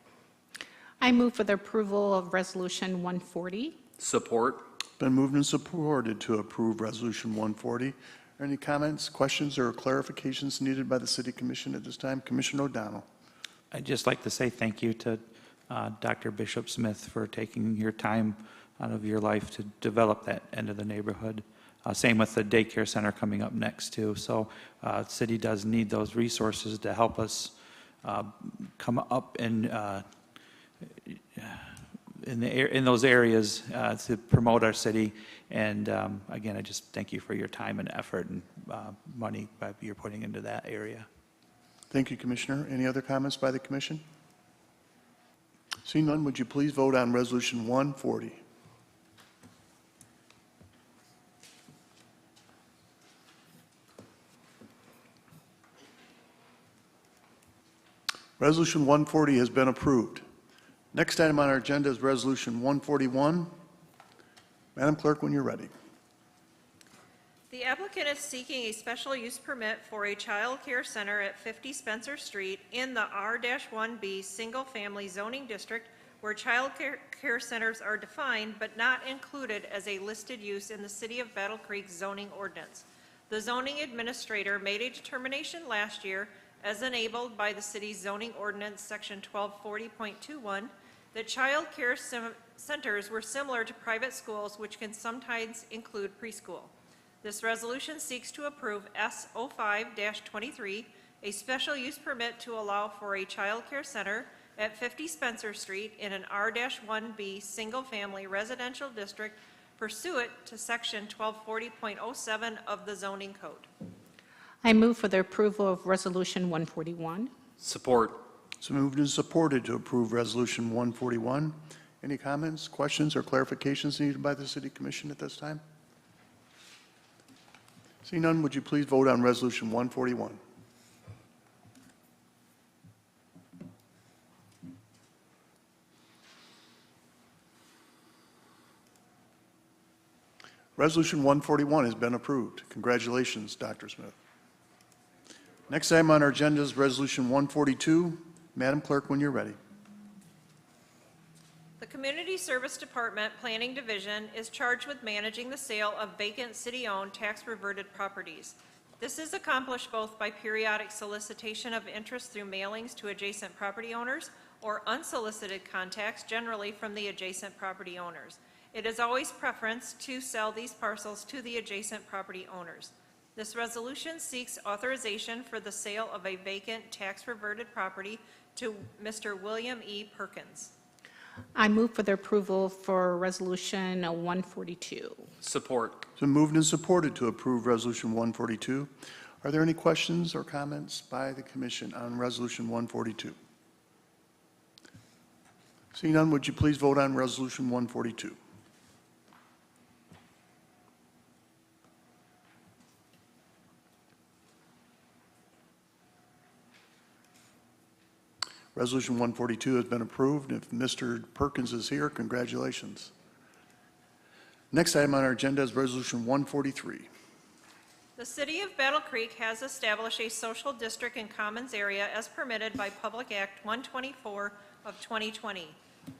Speaker 18: I move for the approval of Resolution 140.
Speaker 4: Support.
Speaker 1: Been moved and supported to approve Resolution 140. Are any comments, questions, or clarifications needed by the City Commission at this time? Commissioner O'Donnell.
Speaker 6: I'd just like to say thank you to Dr. Bishop Smith for taking your time out of your life to develop that end of the neighborhood. Same with the daycare center coming up next too. So city does need those resources to help us come up in those areas to promote our city. And again, I just thank you for your time and effort and money that you're putting into that area.
Speaker 1: Thank you, Commissioner. Any other comments by the Commission? Seeing none, would you please vote on Resolution 140? Resolution 140 has been approved. Next item on our agenda is Resolution 141. Madam Clerk, when you're ready.
Speaker 5: The applicant is seeking a special use permit for a child care center at 50 Spencer Street in the R-1B single-family zoning district where child care centers are defined but not included as a listed use in the City of Battle Creek zoning ordinance. The zoning administrator made a determination last year, as enabled by the city's zoning ordinance section 1240.21, that child care centers were similar to private schools, which can sometimes include preschool. This resolution seeks to approve S05-23, a special use permit to allow for a child care center at 50 Spencer Street in an R-1B single-family residential district pursuant to section 1240.07 of the zoning code.
Speaker 18: I move for the approval of Resolution 141.
Speaker 4: Support.
Speaker 1: So moved and supported to approve Resolution 141. Any comments, questions, or clarifications needed by the City Commission at this time? Seeing none, would you please vote on Resolution 141? Resolution 141 has been approved. Congratulations, Dr. Smith. Next item on our agenda is Resolution 142. Madam Clerk, when you're ready.
Speaker 5: The Community Service Department Planning Division is charged with managing the sale of vacant city-owned tax-reverted properties. This is accomplished both by periodic solicitation of interest through mailings to adjacent property owners or unsolicited contacts, generally from the adjacent property owners. It is always preference to sell these parcels to the adjacent property owners. This resolution seeks authorization for the sale of a vacant tax-reverted property to Mr. William E. Perkins.
Speaker 18: I move for the approval for Resolution 142.
Speaker 4: Support.
Speaker 1: It's been moved and supported to approve Resolution 142. Are there any questions or comments by the Commission on Resolution 142? Seeing none, would you please vote on Resolution 142? Resolution 142 has been approved. If Mr. Perkins is here, congratulations. Next item on our agenda is Resolution 143.
Speaker 5: The City of Battle Creek has established a social district and commons area as permitted by Public Act 124 of 2020.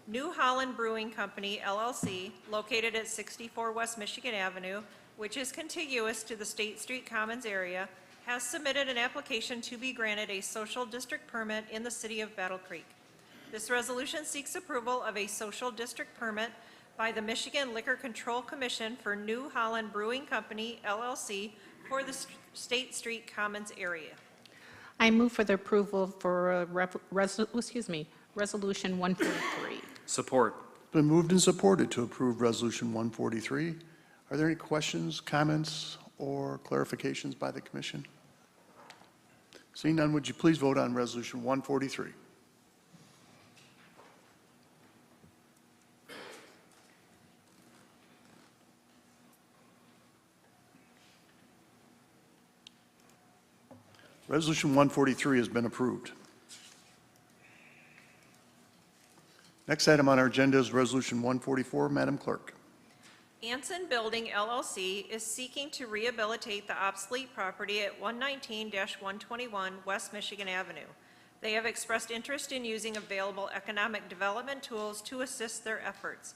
Speaker 5: New Holland Brewing Company, LLC, located at 64 West Michigan Avenue, which is contiguous to the State Street Commons area, has submitted an application to be granted a social district permit in the City of Battle Creek. This resolution seeks approval of a social district permit by the Michigan Liquor Control Commission for New Holland Brewing Company, LLC, for the State Street Commons area.
Speaker 18: I move for the approval for Resolution 143.
Speaker 4: Support.
Speaker 1: It's been moved and supported to approve Resolution 143. Are there any questions, comments, or clarifications by the Commission? Seeing none, would you please vote on Resolution 143? Resolution 143 has been approved. Next item on our agenda is Resolution 144. Madam Clerk.
Speaker 5: Anson Building LLC is seeking to rehabilitate the obsolete property at 119-121 West Michigan Avenue. They have expressed interest in using available economic development tools to assist their efforts.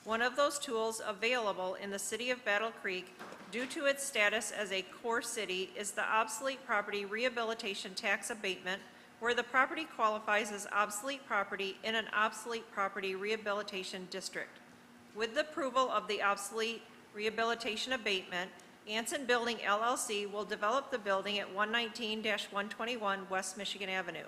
Speaker 5: One of those tools available in the city of Battle Creek, due to its status as a core city, is the obsolete property rehabilitation tax abatement, where the property qualifies as obsolete property in an obsolete property rehabilitation district. With the approval of the obsolete rehabilitation abatement, Anson Building LLC will develop the building at 119-121 West Michigan Avenue.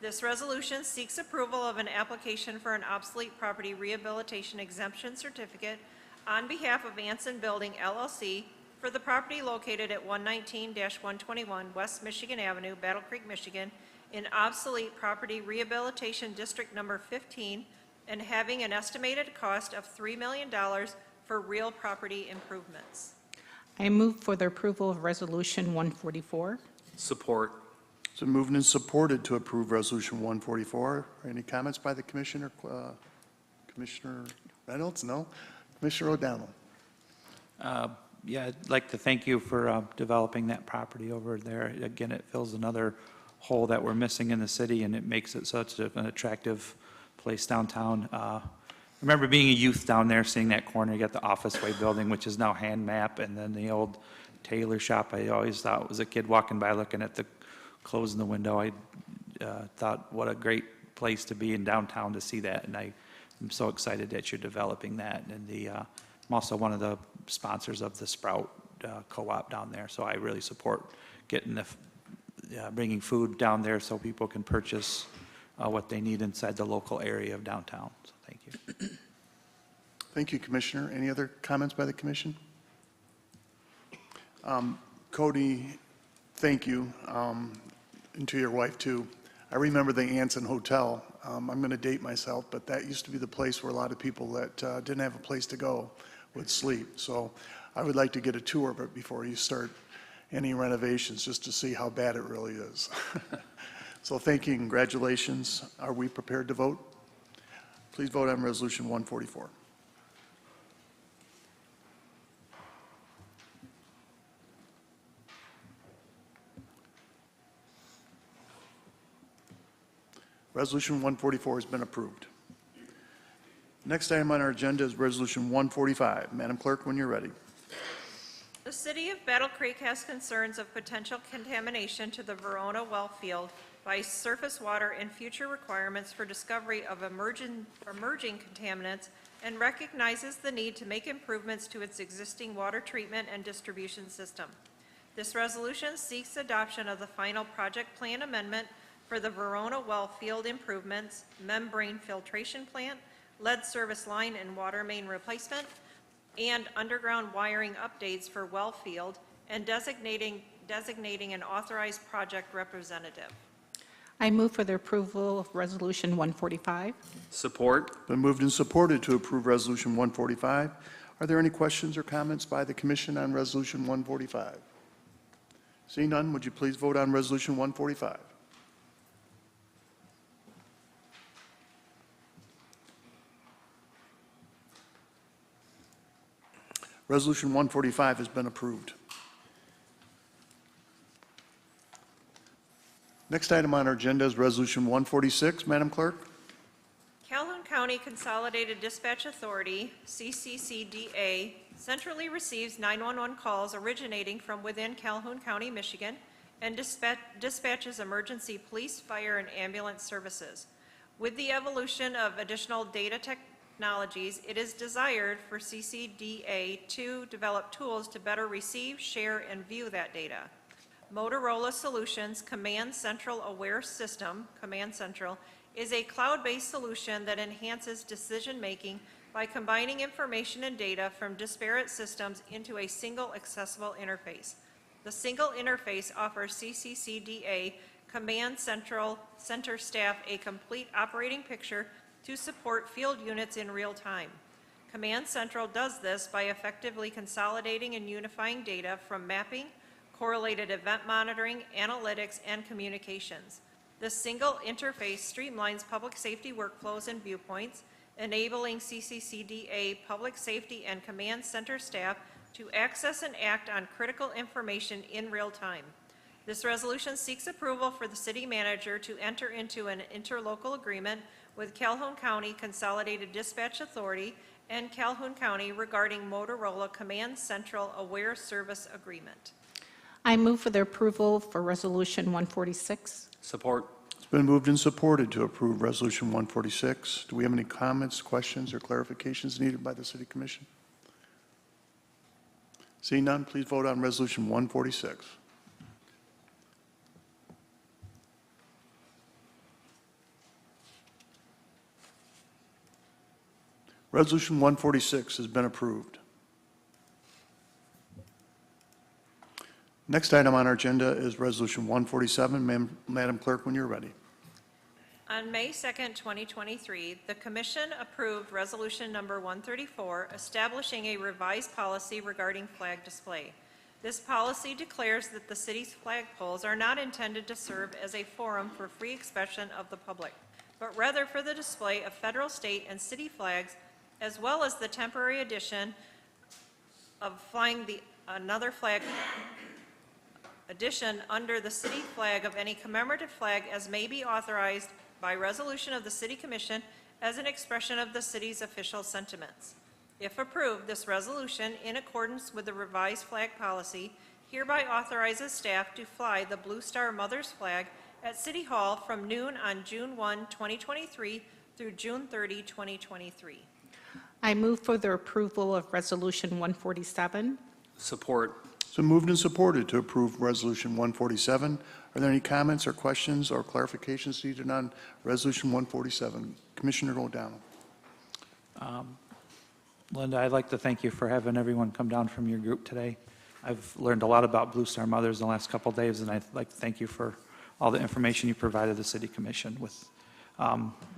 Speaker 5: This resolution seeks approval of an application for an obsolete property rehabilitation exemption certificate on behalf of Anson Building LLC for the property located at 119-121 West Michigan Avenue, Battle Creek, Michigan, in obsolete property rehabilitation district number 15, and having an estimated cost of $3 million for real property improvements.
Speaker 18: I move for the approval of Resolution 144.
Speaker 4: Support.
Speaker 1: It's been moved and supported to approve Resolution 144. Any comments by the Commissioner? Commissioner Reynolds? No? Commissioner O'Donnell?
Speaker 6: Yeah, I'd like to thank you for developing that property over there. Again, it fills another hole that we're missing in the city, and it makes it such an attractive place downtown. I remember being a youth down there, seeing that corner. You got the Office Way building, which is now Hand Map, and then the old tailor shop. I always thought was a kid walking by looking at the clothes in the window. I thought what a great place to be in downtown to see that, and I'm so excited that you're developing that. And I'm also one of the sponsors of the Sprout Co-op down there, so I really support getting bringing food down there so people can purchase what they need inside the local area of downtown. So thank you.
Speaker 1: Thank you, Commissioner. Any other comments by the Commission? Cody, thank you, and to your wife too. I remember the Anson Hotel. I'm going to date myself, but that used to be the place where a lot of people that didn't have a place to go would sleep. So I would like to get a tour of it before you start any renovations, just to see how bad it really is. So thank you, congratulations. Are we prepared to vote? Please vote on Resolution 144. Resolution 144 has been approved. Next item on our agenda is Resolution 145. Madam Clerk, when you're ready.
Speaker 5: The city of Battle Creek has concerns of potential contamination to the Verona well field by surface water and future requirements for discovery of emerging contaminants, and recognizes the need to make improvements to its existing water treatment and distribution system. This resolution seeks adoption of the final project plan amendment for the Verona well field improvements, membrane filtration plant, lead service line and water main replacement, and underground wiring updates for well field, and designating an authorized project representative.
Speaker 18: I move for the approval of Resolution 145.
Speaker 4: Support.
Speaker 1: Been moved and supported to approve Resolution 145. Are there any questions or comments by the Commission on Resolution 145? Seeing none, would you please vote on Resolution 145? Resolution 145 has been approved. Next item on our agenda is Resolution 146. Madam Clerk?
Speaker 5: Calhoun County Consolidated Dispatch Authority, CCCDA, centrally receives 911 calls originating from within Calhoun County, Michigan, and dispatches emergency police, fire, and ambulance services. With the evolution of additional data technologies, it is desired for CCDA to develop tools to better receive, share, and view that data. Motorola Solutions Command Central Aware System, Command Central, is a cloud-based solution that enhances decision-making by combining information and data from disparate systems into a single accessible interface. The single interface offers CCCDA Command Center staff a complete operating picture to support field units in real time. Command Central does this by effectively consolidating and unifying data from mapping, correlated event monitoring, analytics, and communications. This single interface streamlines public safety workflows and viewpoints, enabling CCCDA, public safety, and command center staff to access and act on critical information in real time. This resolution seeks approval for the city manager to enter into an interlocal agreement with Calhoun County Consolidated Dispatch Authority and Calhoun County regarding Motorola Command Central Aware Service Agreement.
Speaker 18: I move for the approval for Resolution 146.
Speaker 4: Support.
Speaker 1: It's been moved and supported to approve Resolution 146. Do we have any comments, questions, or clarifications needed by the City Commission? Seeing none, please vote on Resolution 146. Resolution 146 has been approved. Next item on our agenda is Resolution 147. Madam Clerk, when you're ready.
Speaker 5: On May 2nd, 2023, the Commission approved Resolution Number 134, establishing a revised policy regarding flag display. This policy declares that the city's flagpoles are not intended to serve as a forum for free expression of the public, but rather for the display of federal, state, and city flags, as well as the temporary addition of flying another flag addition under the city flag of any commemorative flag as may be authorized by resolution of the City Commission as an expression of the city's official sentiments. If approved, this resolution, in accordance with the revised flag policy, hereby authorizes staff to fly the Blue Star Mothers flag at City Hall from noon on June 1, 2023 through June 30, 2023.
Speaker 18: I move for the approval of Resolution 147.
Speaker 4: Support.
Speaker 1: It's been moved and supported to approve Resolution 147. Are there any comments or questions or clarifications needed on Resolution 147? Commissioner O'Donnell.
Speaker 6: Linda, I'd like to thank you for having everyone come down from your group today. I've learned a lot about Blue Star Mothers in the last couple of days, and I'd like to thank you for all the information you provided the City Commission with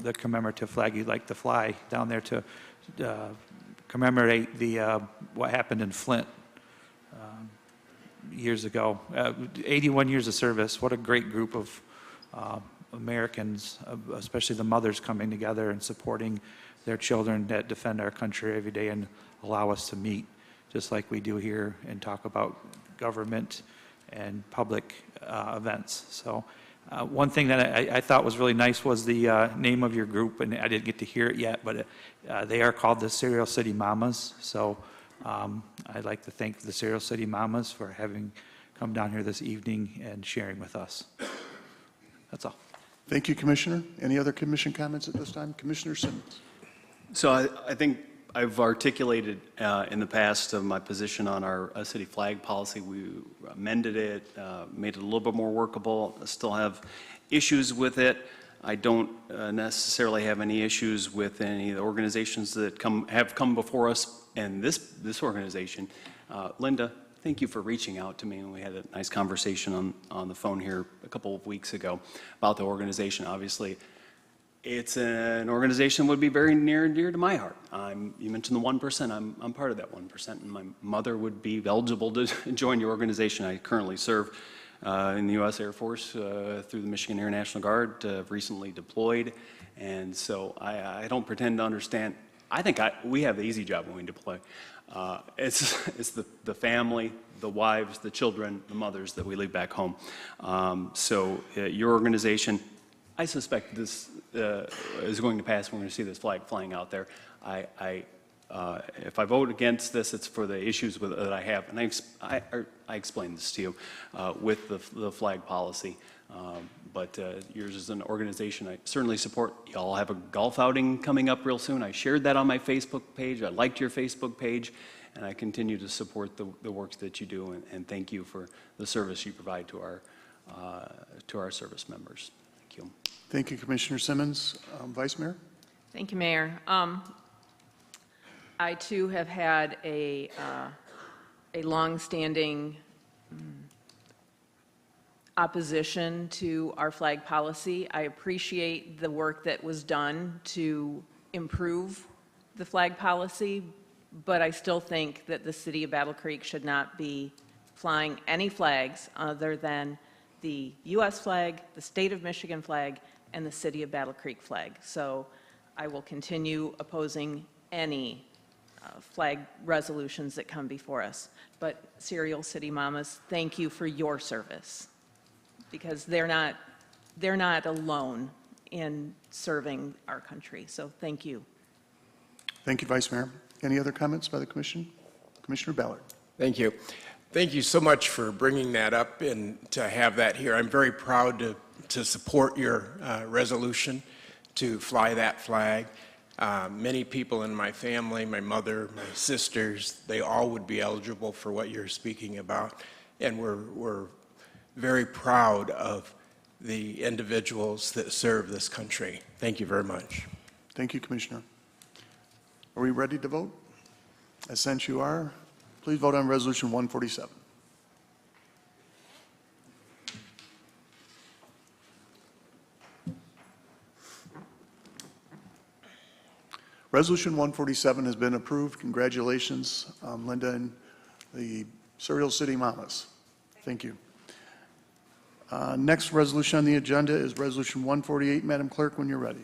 Speaker 6: the commemorative flag you'd like to fly down there to commemorate the what happened in Flint years ago. 81 years of service. What a great group of Americans, especially the mothers, coming together and supporting their children that defend our country every day and allow us to meet just like we do here and talk about government and public events. So one thing that I thought was really nice was the name of your group, and I didn't get to hear it yet, but they are called the Serial City Mamas. So I'd like to thank the Serial City Mamas for having come down here this evening and sharing with us. That's all.
Speaker 1: Thank you, Commissioner. Any other commission comments at this time? Commissioner Simmons.
Speaker 2: So I think I've articulated in the past my position on our city flag policy. We amended it, made it a little bit more workable. I still have issues with it. I don't necessarily have any issues with any of the organizations that have come before us and this organization. Linda, thank you for reaching out to me, and we had a nice conversation on the phone here a couple of weeks ago about the organization. Obviously, it's an organization that would be very near and dear to my heart. You mentioned the 1%. I'm part of that 1%, and my mother would be eligible to join your organization. I currently serve in the U.S. Air Force through the Michigan Air National Guard, recently deployed, and so I don't pretend to understand. I think we have the easy job when we deploy. It's the family, the wives, the children, the mothers that we leave back home. So your organization, I suspect this is going to pass. We're going to see this flag flying out there. If I vote against this, it's for the issues that I have, and I explained this to you with the flag policy. But yours is an organization I certainly support. Y'all have a golf outing coming up real soon. I shared that on my Facebook page. I liked your Facebook page, and I continue to support the work that you do. And thank you for the service you provide to our service members. Thank you.
Speaker 1: Thank you, Commissioner Simmons. Vice Mayor?
Speaker 3: Thank you, Mayor. I, too, have had a long-standing opposition to our flag policy. I appreciate the work that was done to improve the flag policy, but I still think that the city of Battle Creek should not be flying any flags other than the U.S. flag, the state of Michigan flag, and the city of Battle Creek flag. So I will continue opposing any flag resolutions that come before us. But Serial City Mamas, thank you for your service, because they're not alone in serving our country. So thank you.
Speaker 1: Thank you, Vice Mayor. Any other comments by the commission? Commissioner Ballard.
Speaker 8: Thank you. Thank you so much for bringing that up and to have that here. I'm very proud to support your resolution to fly that flag. Many people in my family, my mother, my sisters, they all would be eligible for what you're speaking about. And we're very proud of the individuals that serve this country. Thank you very much.
Speaker 1: Thank you, Commissioner. Are we ready to vote? As since you are, please vote on Resolution 147. Resolution 147 has been approved. Congratulations, Linda and the Serial City Mamas. Thank you. Next resolution on the agenda is Resolution 148. Madam Clerk, when you're ready.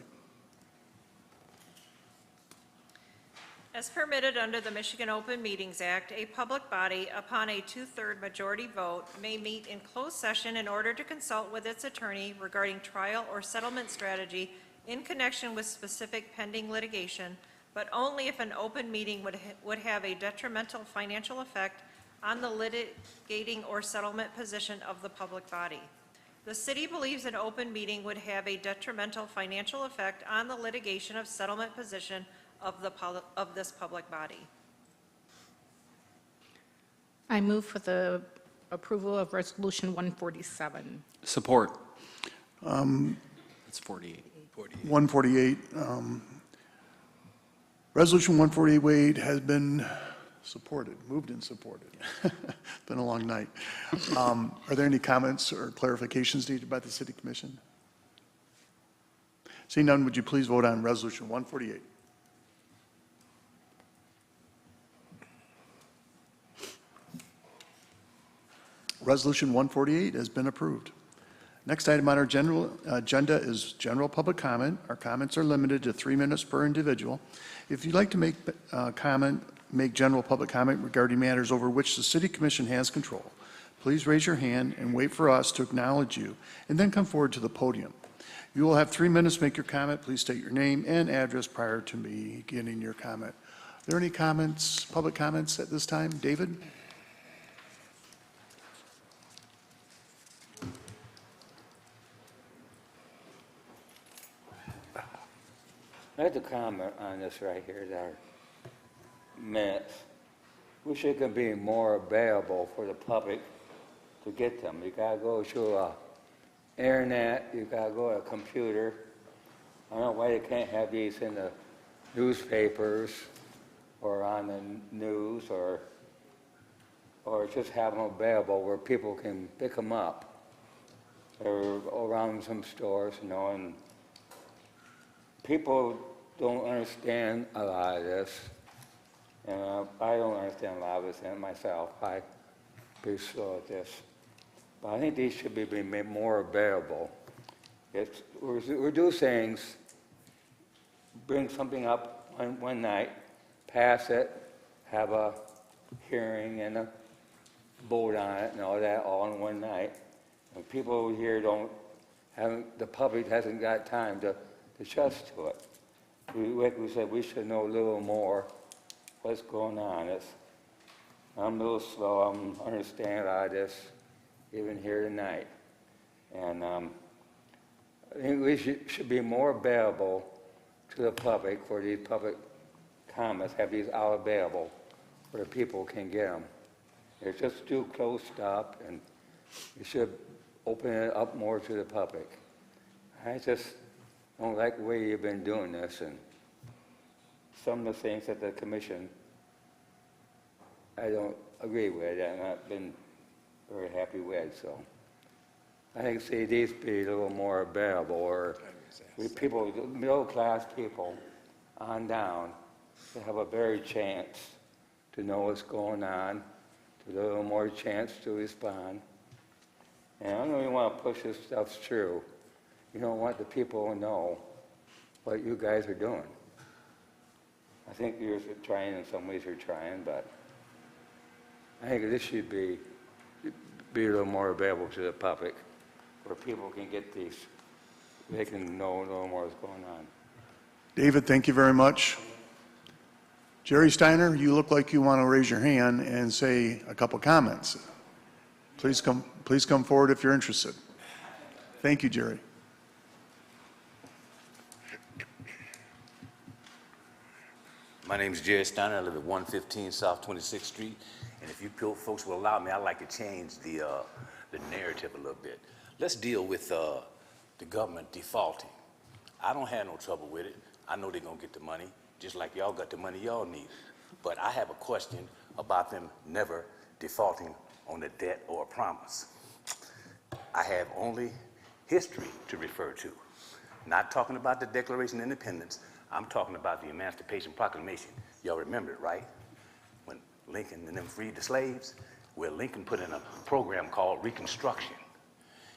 Speaker 5: As permitted under the Michigan Open Meetings Act, a public body, upon a two-third majority vote, may meet in closed session in order to consult with its attorney regarding trial or settlement strategy in connection with specific pending litigation, but only if an open meeting would have a detrimental financial effect on the litigating or settlement position of the public body. The city believes an open meeting would have a detrimental financial effect on the litigation of settlement position of this public body.
Speaker 18: I move for the approval of Resolution 147.
Speaker 2: Support. It's 48.
Speaker 1: 148. Resolution 148, Wade, has been supported, moved and supported. Been a long night. Are there any comments or clarifications needed by the City Commission? Seeing none, would you please vote on Resolution 148? Resolution 148 has been approved. Next item on our general agenda is general public comment. Our comments are limited to 3 minutes per individual. If you'd like to make general public comment regarding matters over which the City Commission has control, please raise your hand and wait for us to acknowledge you, and then come forward to the podium. You will have 3 minutes to make your comment. Please state your name and address prior to me beginning your comment. Are there any comments, public comments at this time? David?
Speaker 9: I have to comment on this right here, our minutes. We should be more available for the public to get them. You gotta go to internet, you gotta go to a computer. I don't know why you can't have these in the newspapers or on the news or just have them available where people can pick them up. Or around some stores, you know, and people don't understand a lot of this, and I don't understand a lot of this myself. I be slow at this, but I think these should be made more available. We do things, bring something up one night, pass it, have a hearing and a vote on it, and all that all in one night. And people over here the public hasn't got time to adjust to it. Like we said, we should know a little more what's going on. I'm a little slow. I'm understanding a lot of this even here tonight. And I think we should be more available to the public for these public comments, have these all available where people can get them. It's just too closed up, and you should open it up more to the public. I just don't like the way you've been doing this, and some of the things that the commission, I don't agree with, and I've been very happy with, so I think CDs be a little more available, or we people, middle-class people on down, to have a better chance to know what's going on, to a little more chance to respond. And I don't even want to push this stuff through. You don't want the people to know what you guys are doing. I think you're trying, in some ways you're trying, but I think this should be a little more available to the public, where people can get these, they can know a little more what's going on.
Speaker 1: David, thank you very much. Jerry Steiner, you look like you want to raise your hand and say a couple comments. Please come forward if you're interested. Thank you, Jerry.
Speaker 13: My name is Jerry Steiner. I live at 115 South 26th Street. And if you folks will allow me, I'd like to change the narrative a little bit. Let's deal with the government defaulting. I don't have no trouble with it. I know they're going to get the money, just like y'all got the money y'all need. But I have a question about them never defaulting on a debt or a promise. I have only history to refer to. Not talking about the Declaration of Independence. I'm talking about the Emancipation Proclamation. Y'all remember it, right? When Lincoln and them freed the slaves, where Lincoln put in a program called Reconstruction.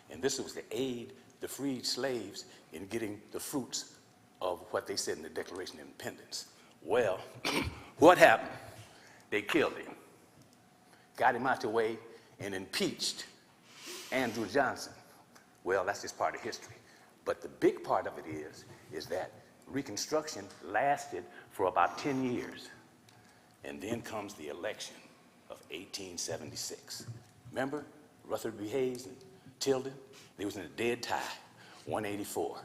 Speaker 13: And this was to aid the freed slaves in getting the fruits of what they said in the Declaration of Independence. Well, what happened? They killed him, got him out the way, and impeached Andrew Johnson. Well, that's just part of history. But the big part of it is that Reconstruction lasted for about 10 years. And then comes the election of 1876. Remember Rutherford B. Hayes and Tilden? They was in a dead tie, 184.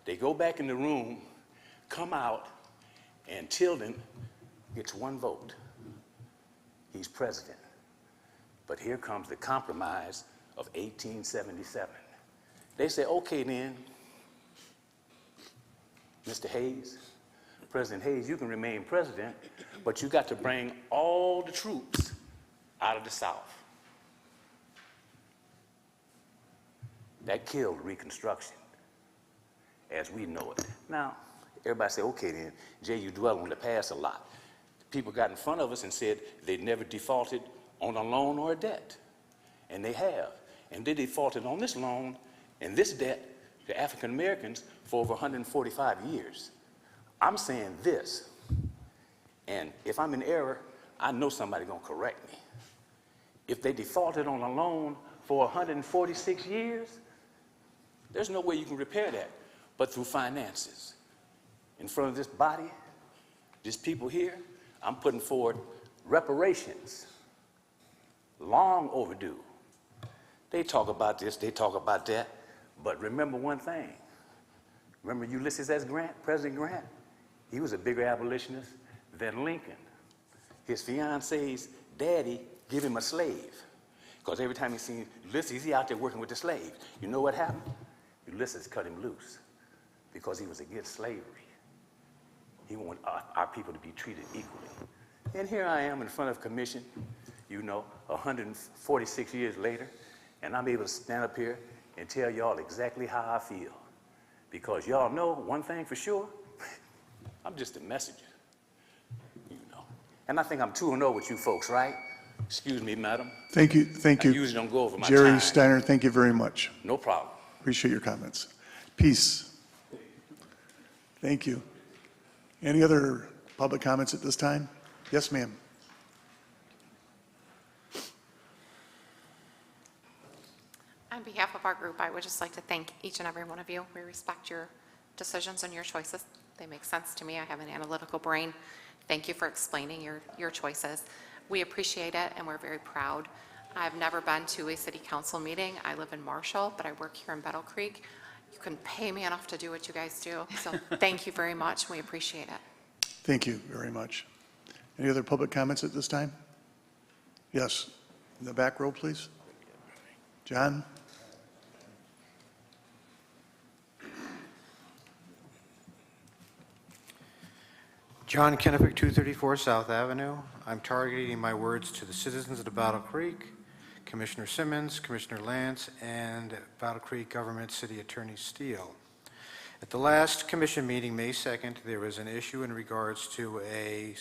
Speaker 13: They go back in the room, come out, and Tilden gets one vote. He's president. But here comes the compromise of 1877. They say, okay then, Mr. Hayes, President Hayes, you can remain president, but you got to bring all the troops out of the South. That killed Reconstruction as we know it. Now, everybody say, okay then, Jay, you dwell on the past a lot. People got in front of us and said they never defaulted on a loan or a debt. And they have. And they defaulted on this loan and this debt to African Americans for over 145 years. I'm saying this, and if I'm in error, I know somebody's gonna correct me. If they defaulted on a loan for 146 years, there's no way you can repair that but through finances. In front of this body, these people here, I'm putting forward reparations, long overdue. They talk about this, they talk about that, but remember one thing. Remember Ulysses S. Grant, President Grant? He was a bigger abolitionist than Lincoln. His fiance's daddy gave him a slave, because every time he seen Ulysses, he out there working with the slaves. You know what happened? Ulysses cut him loose because he was against slavery. He wanted our people to be treated equally. And here I am in front of a commission, 146 years later, and I'm able to stand up here and tell y'all exactly how I feel. Because y'all know one thing for sure, I'm just a messenger, And I think I'm 2-0 with you folks, right? Excuse me, madam.
Speaker 1: Thank you. Thank you.
Speaker 13: I usually don't go over my
Speaker 1: Jerry
Speaker 13: time.
Speaker 1: Steiner, thank you very much.
Speaker 13: No problem.
Speaker 1: Appreciate your comments. Peace. Thank you. Any other public comments at this time? Yes, ma'am.
Speaker 21: On behalf of our group, I would just like to thank each and every one of you. We respect your decisions and your choices. They make sense to me. I have an analytical brain. Thank you for explaining your choices. We appreciate it, and we're very proud. I've never been to a city council meeting. I live in Marshall, but I work here in Battle Creek. You couldn't pay me enough to do what you guys do. So thank you very much. We appreciate it.
Speaker 1: Thank you very much. Any other public comments at this time? Yes. In the back row, please. John?
Speaker 7: John Kennefic, 234 South Avenue. I'm targeting my words to the citizens of Battle Creek, Commissioner Simmons, Commissioner Lance, and Battle Creek Government City Attorney Steele. At the last commission meeting, May 2nd, there was an issue in regards to a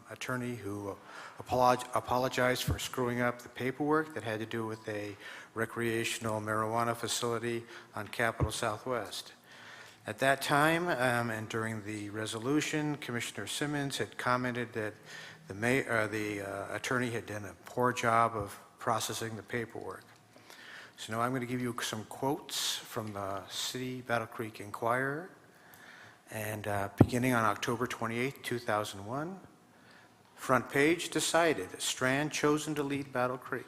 Speaker 7: attorney who apologized for screwing up the paperwork that had to do with a recreational marijuana facility on Capitol Southwest. At that time, and during the resolution, Commissioner Simmons had commented that the attorney had done a poor job of processing the paperwork. So now I'm going to give you some quotes from the City Battle Creek Enquirer, and beginning on October 28, 2001, front page, decided, Strand chosen to lead Battle Creek.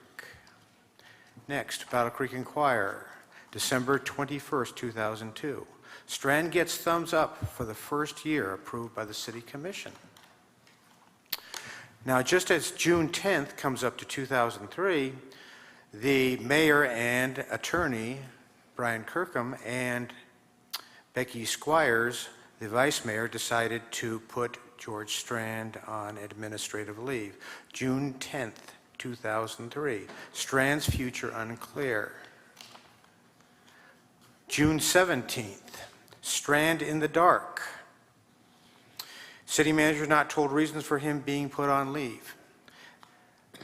Speaker 7: Next, Battle Creek Enquirer, December 21st, 2002. Strand gets thumbs up for the first year approved by the City Commission. Now, just as June 10th comes up to 2003, the mayor and attorney, Brian Kirkham, and Becky Squires, the vice mayor, decided to put George Strand on administrative leave. June 10th, 2003. Strand's future unclear. June 17th. Strand in the dark. City manager not told reasons for him being put on leave.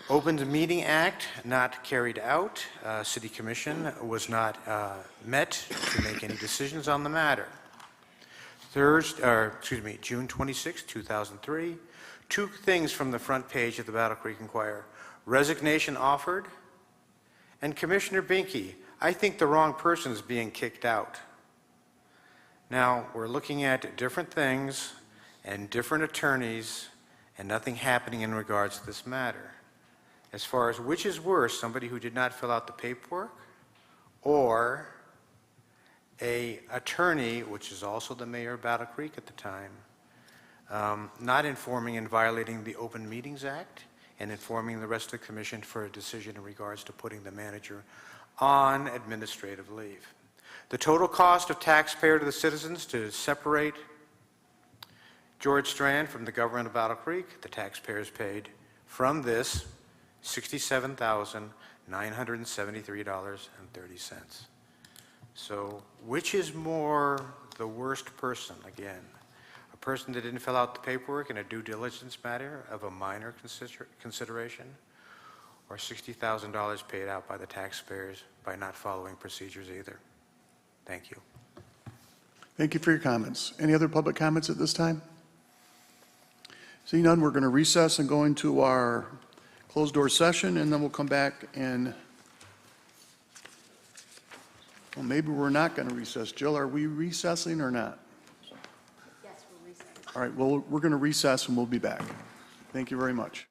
Speaker 7: Open Meeting Act not carried out. City Commission was not met to make any decisions on the matter. June 26, 2003. Two things from the front page of the Battle Creek Enquirer. Resignation offered, and Commissioner Binky, I think the wrong person is being kicked out. Now, we're looking at different things and different attorneys and nothing happening in regards to this matter. As far as which is worse, somebody who did not fill out the paperwork or a attorney, which is also the mayor of Battle Creek at the time, not informing and violating the Open Meetings Act and informing the rest of the commission for a decision in regards to putting the manager on administrative leave. The total cost of taxpayer to the citizens to separate George Strand from the government of Battle Creek, the taxpayers paid from this $67,973.30. So which is more the worst person? Again, a person that didn't fill out the paperwork in a due diligence matter of a minor consideration, or $60,000 paid out by the taxpayers by not following procedures either? Thank you.
Speaker 1: Thank you for your comments. Any other public comments at this time? Seeing none, we're going to recess and go into our closed-door session, and then we'll come back and, well, maybe we're not going to recess. Jill, are we recessing or not?
Speaker 10: Yes, we're recessing.
Speaker 1: All right, well, we're going to recess, and we'll be back. Thank you very much.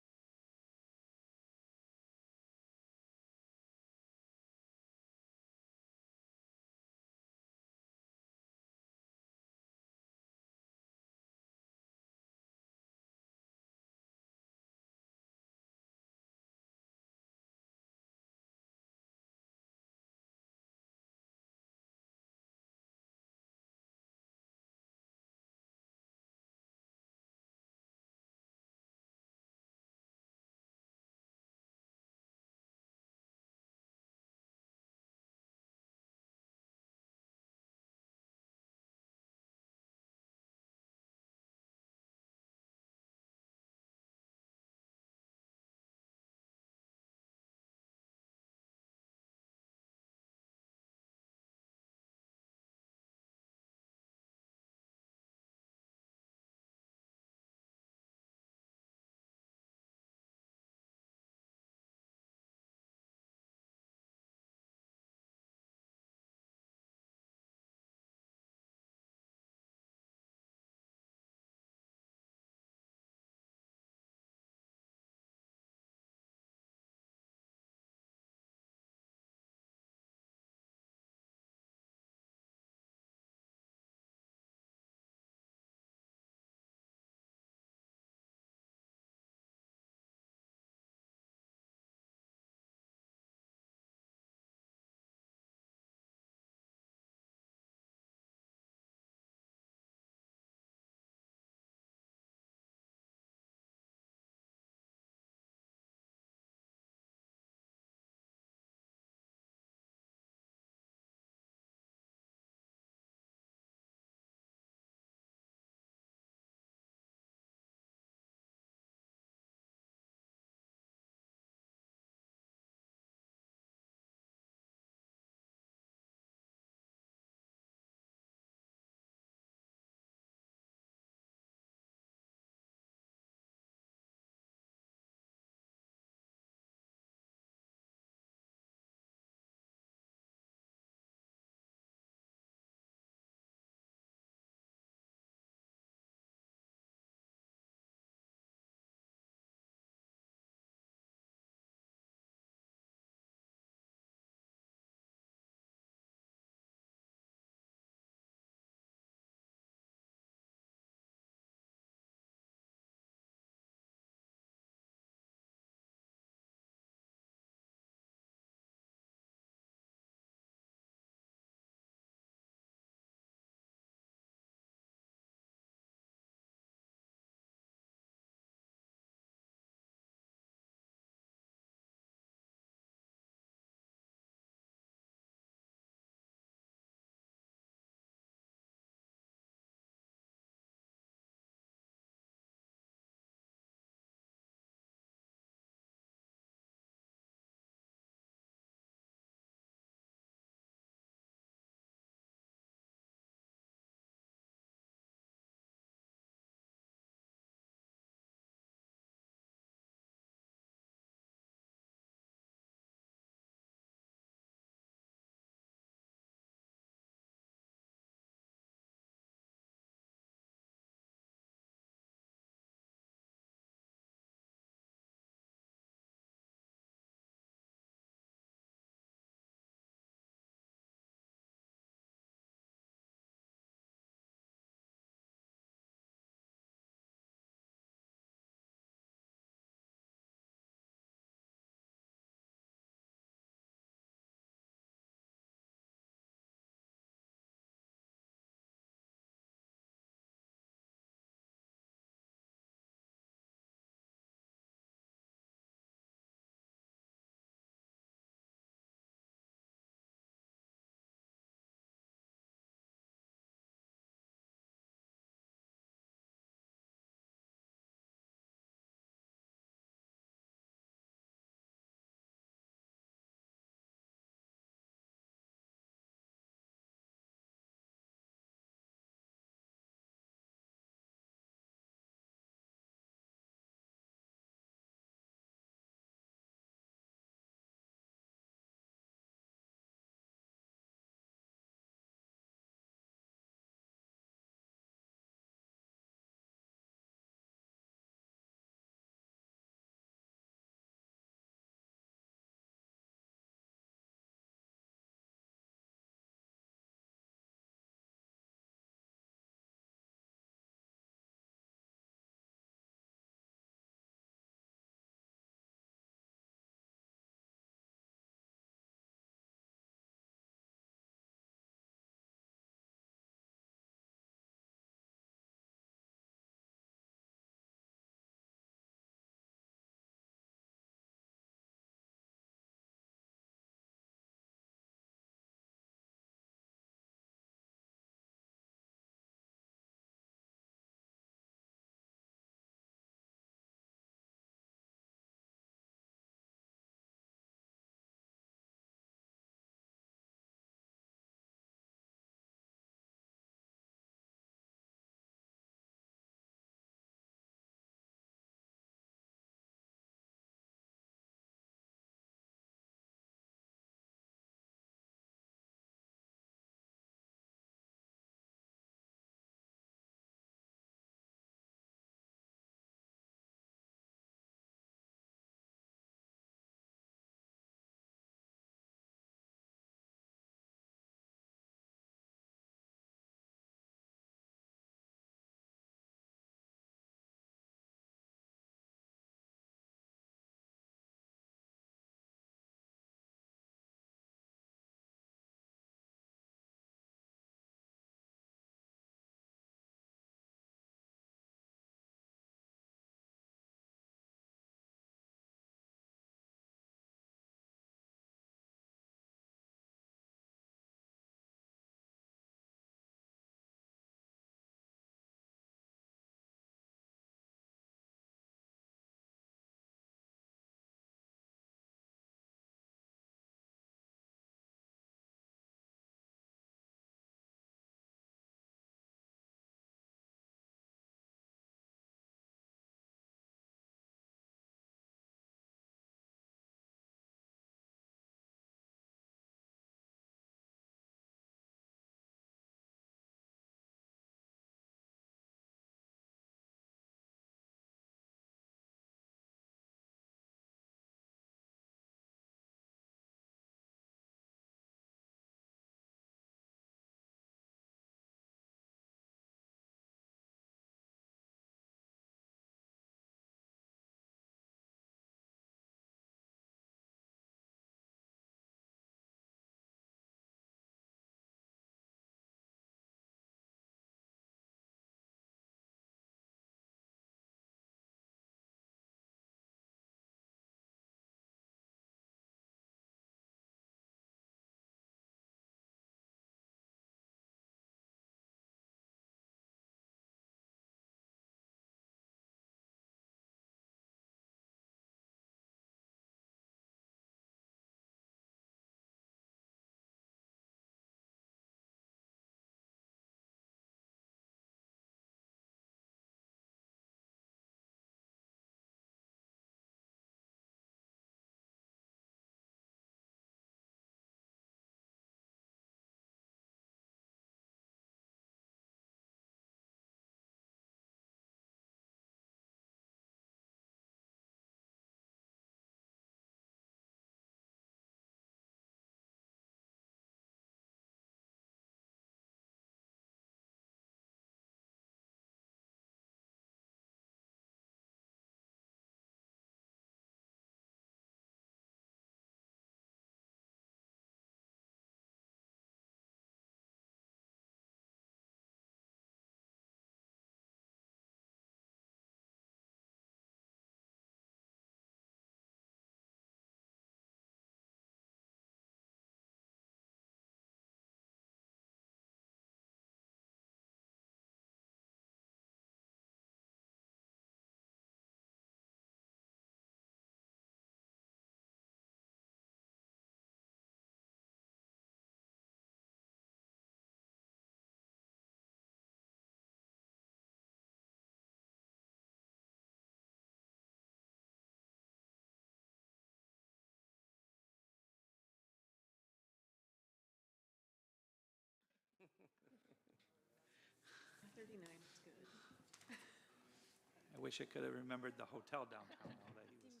Speaker 6: I wish I could have remembered the hotel downtown, though, that he was,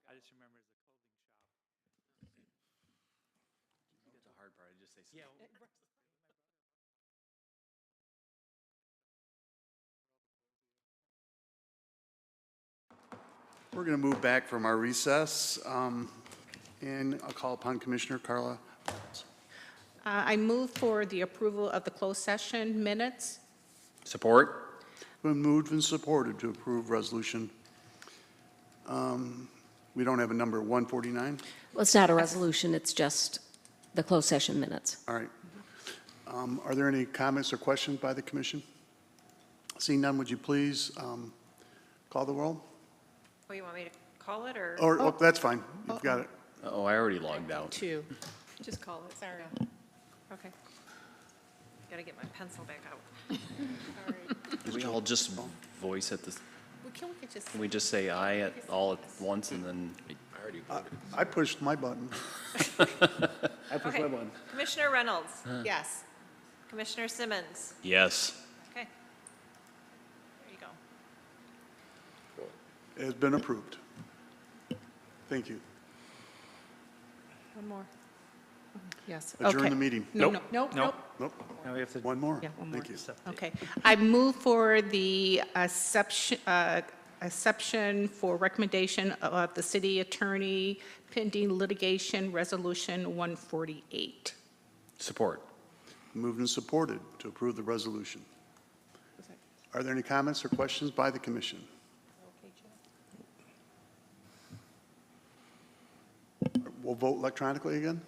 Speaker 6: I just remember the clothing shop.
Speaker 2: It's a hard part, I just say.
Speaker 6: Yeah.
Speaker 1: We're going to move back from our recess, and I'll call upon Commissioner Carla.
Speaker 18: I move for the approval of the closed session minutes.
Speaker 2: Support?
Speaker 1: Been moved and supported to approve resolution. We don't have a number, 149?
Speaker 10: Well, it's not a resolution, it's just the closed session minutes.
Speaker 1: All right. Are there any comments or questions by the commission? Seeing none, would you please call the roll?
Speaker 5: Oh, you want me to call it, or?
Speaker 1: Or, oh, that's fine, you've got it.
Speaker 2: Oh, I already logged out.
Speaker 18: Two.
Speaker 5: Just call it. Sorry. Okay. Got to get my pencil back out.
Speaker 2: Can we all just voice at this,
Speaker 18: Can we just?
Speaker 2: can we just say aye at all at once and then?
Speaker 13: I already voted.
Speaker 1: I pushed my button.
Speaker 2: I pushed my button.
Speaker 5: Commissioner Reynolds?
Speaker 18: Yes.
Speaker 5: Commissioner Simmons?
Speaker 2: Yes.
Speaker 5: Okay. There you go.
Speaker 1: It has been approved. Thank you.
Speaker 18: One more. Yes.
Speaker 1: Adjourn
Speaker 18: Okay.
Speaker 1: the meeting.
Speaker 18: No,
Speaker 6: Nope.
Speaker 18: no, nope,
Speaker 6: Nope.
Speaker 18: nope.
Speaker 6: Now we have to.
Speaker 1: One more.
Speaker 18: Yeah, one more.
Speaker 1: Thank you.
Speaker 18: Okay. I move for the exception for recommendation of the city attorney pending litigation resolution 148.
Speaker 2: Support?
Speaker 1: Moved and supported to approve the resolution. Are there any comments or questions by the commission? We'll vote electronically again?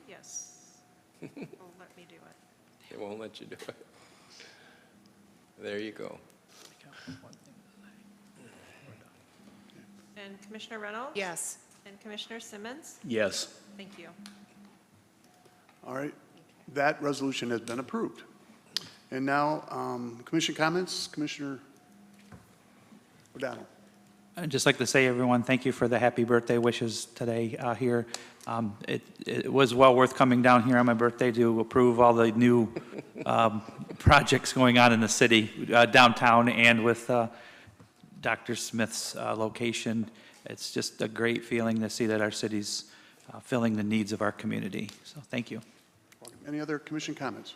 Speaker 5: Yes. Well, let me do it.
Speaker 8: It won't let you do it. There you go.
Speaker 5: And Commissioner Reynolds?
Speaker 18: Yes.
Speaker 5: And Commissioner Simmons?
Speaker 2: Yes.
Speaker 5: Thank you.
Speaker 1: All right, that resolution has been approved. And now, commission comments, Commissioner O'Donnell.
Speaker 6: I'd just like to say, everyone, thank you for the happy birthday wishes today here. It was well worth coming down here on my birthday to approve all the new projects going on in the city, downtown, and with Dr. Smith's location. It's just a great feeling to see that our city's filling the needs of our community. So thank you.
Speaker 1: Any other commission comments?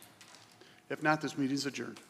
Speaker 1: If not, this meeting is adjourned.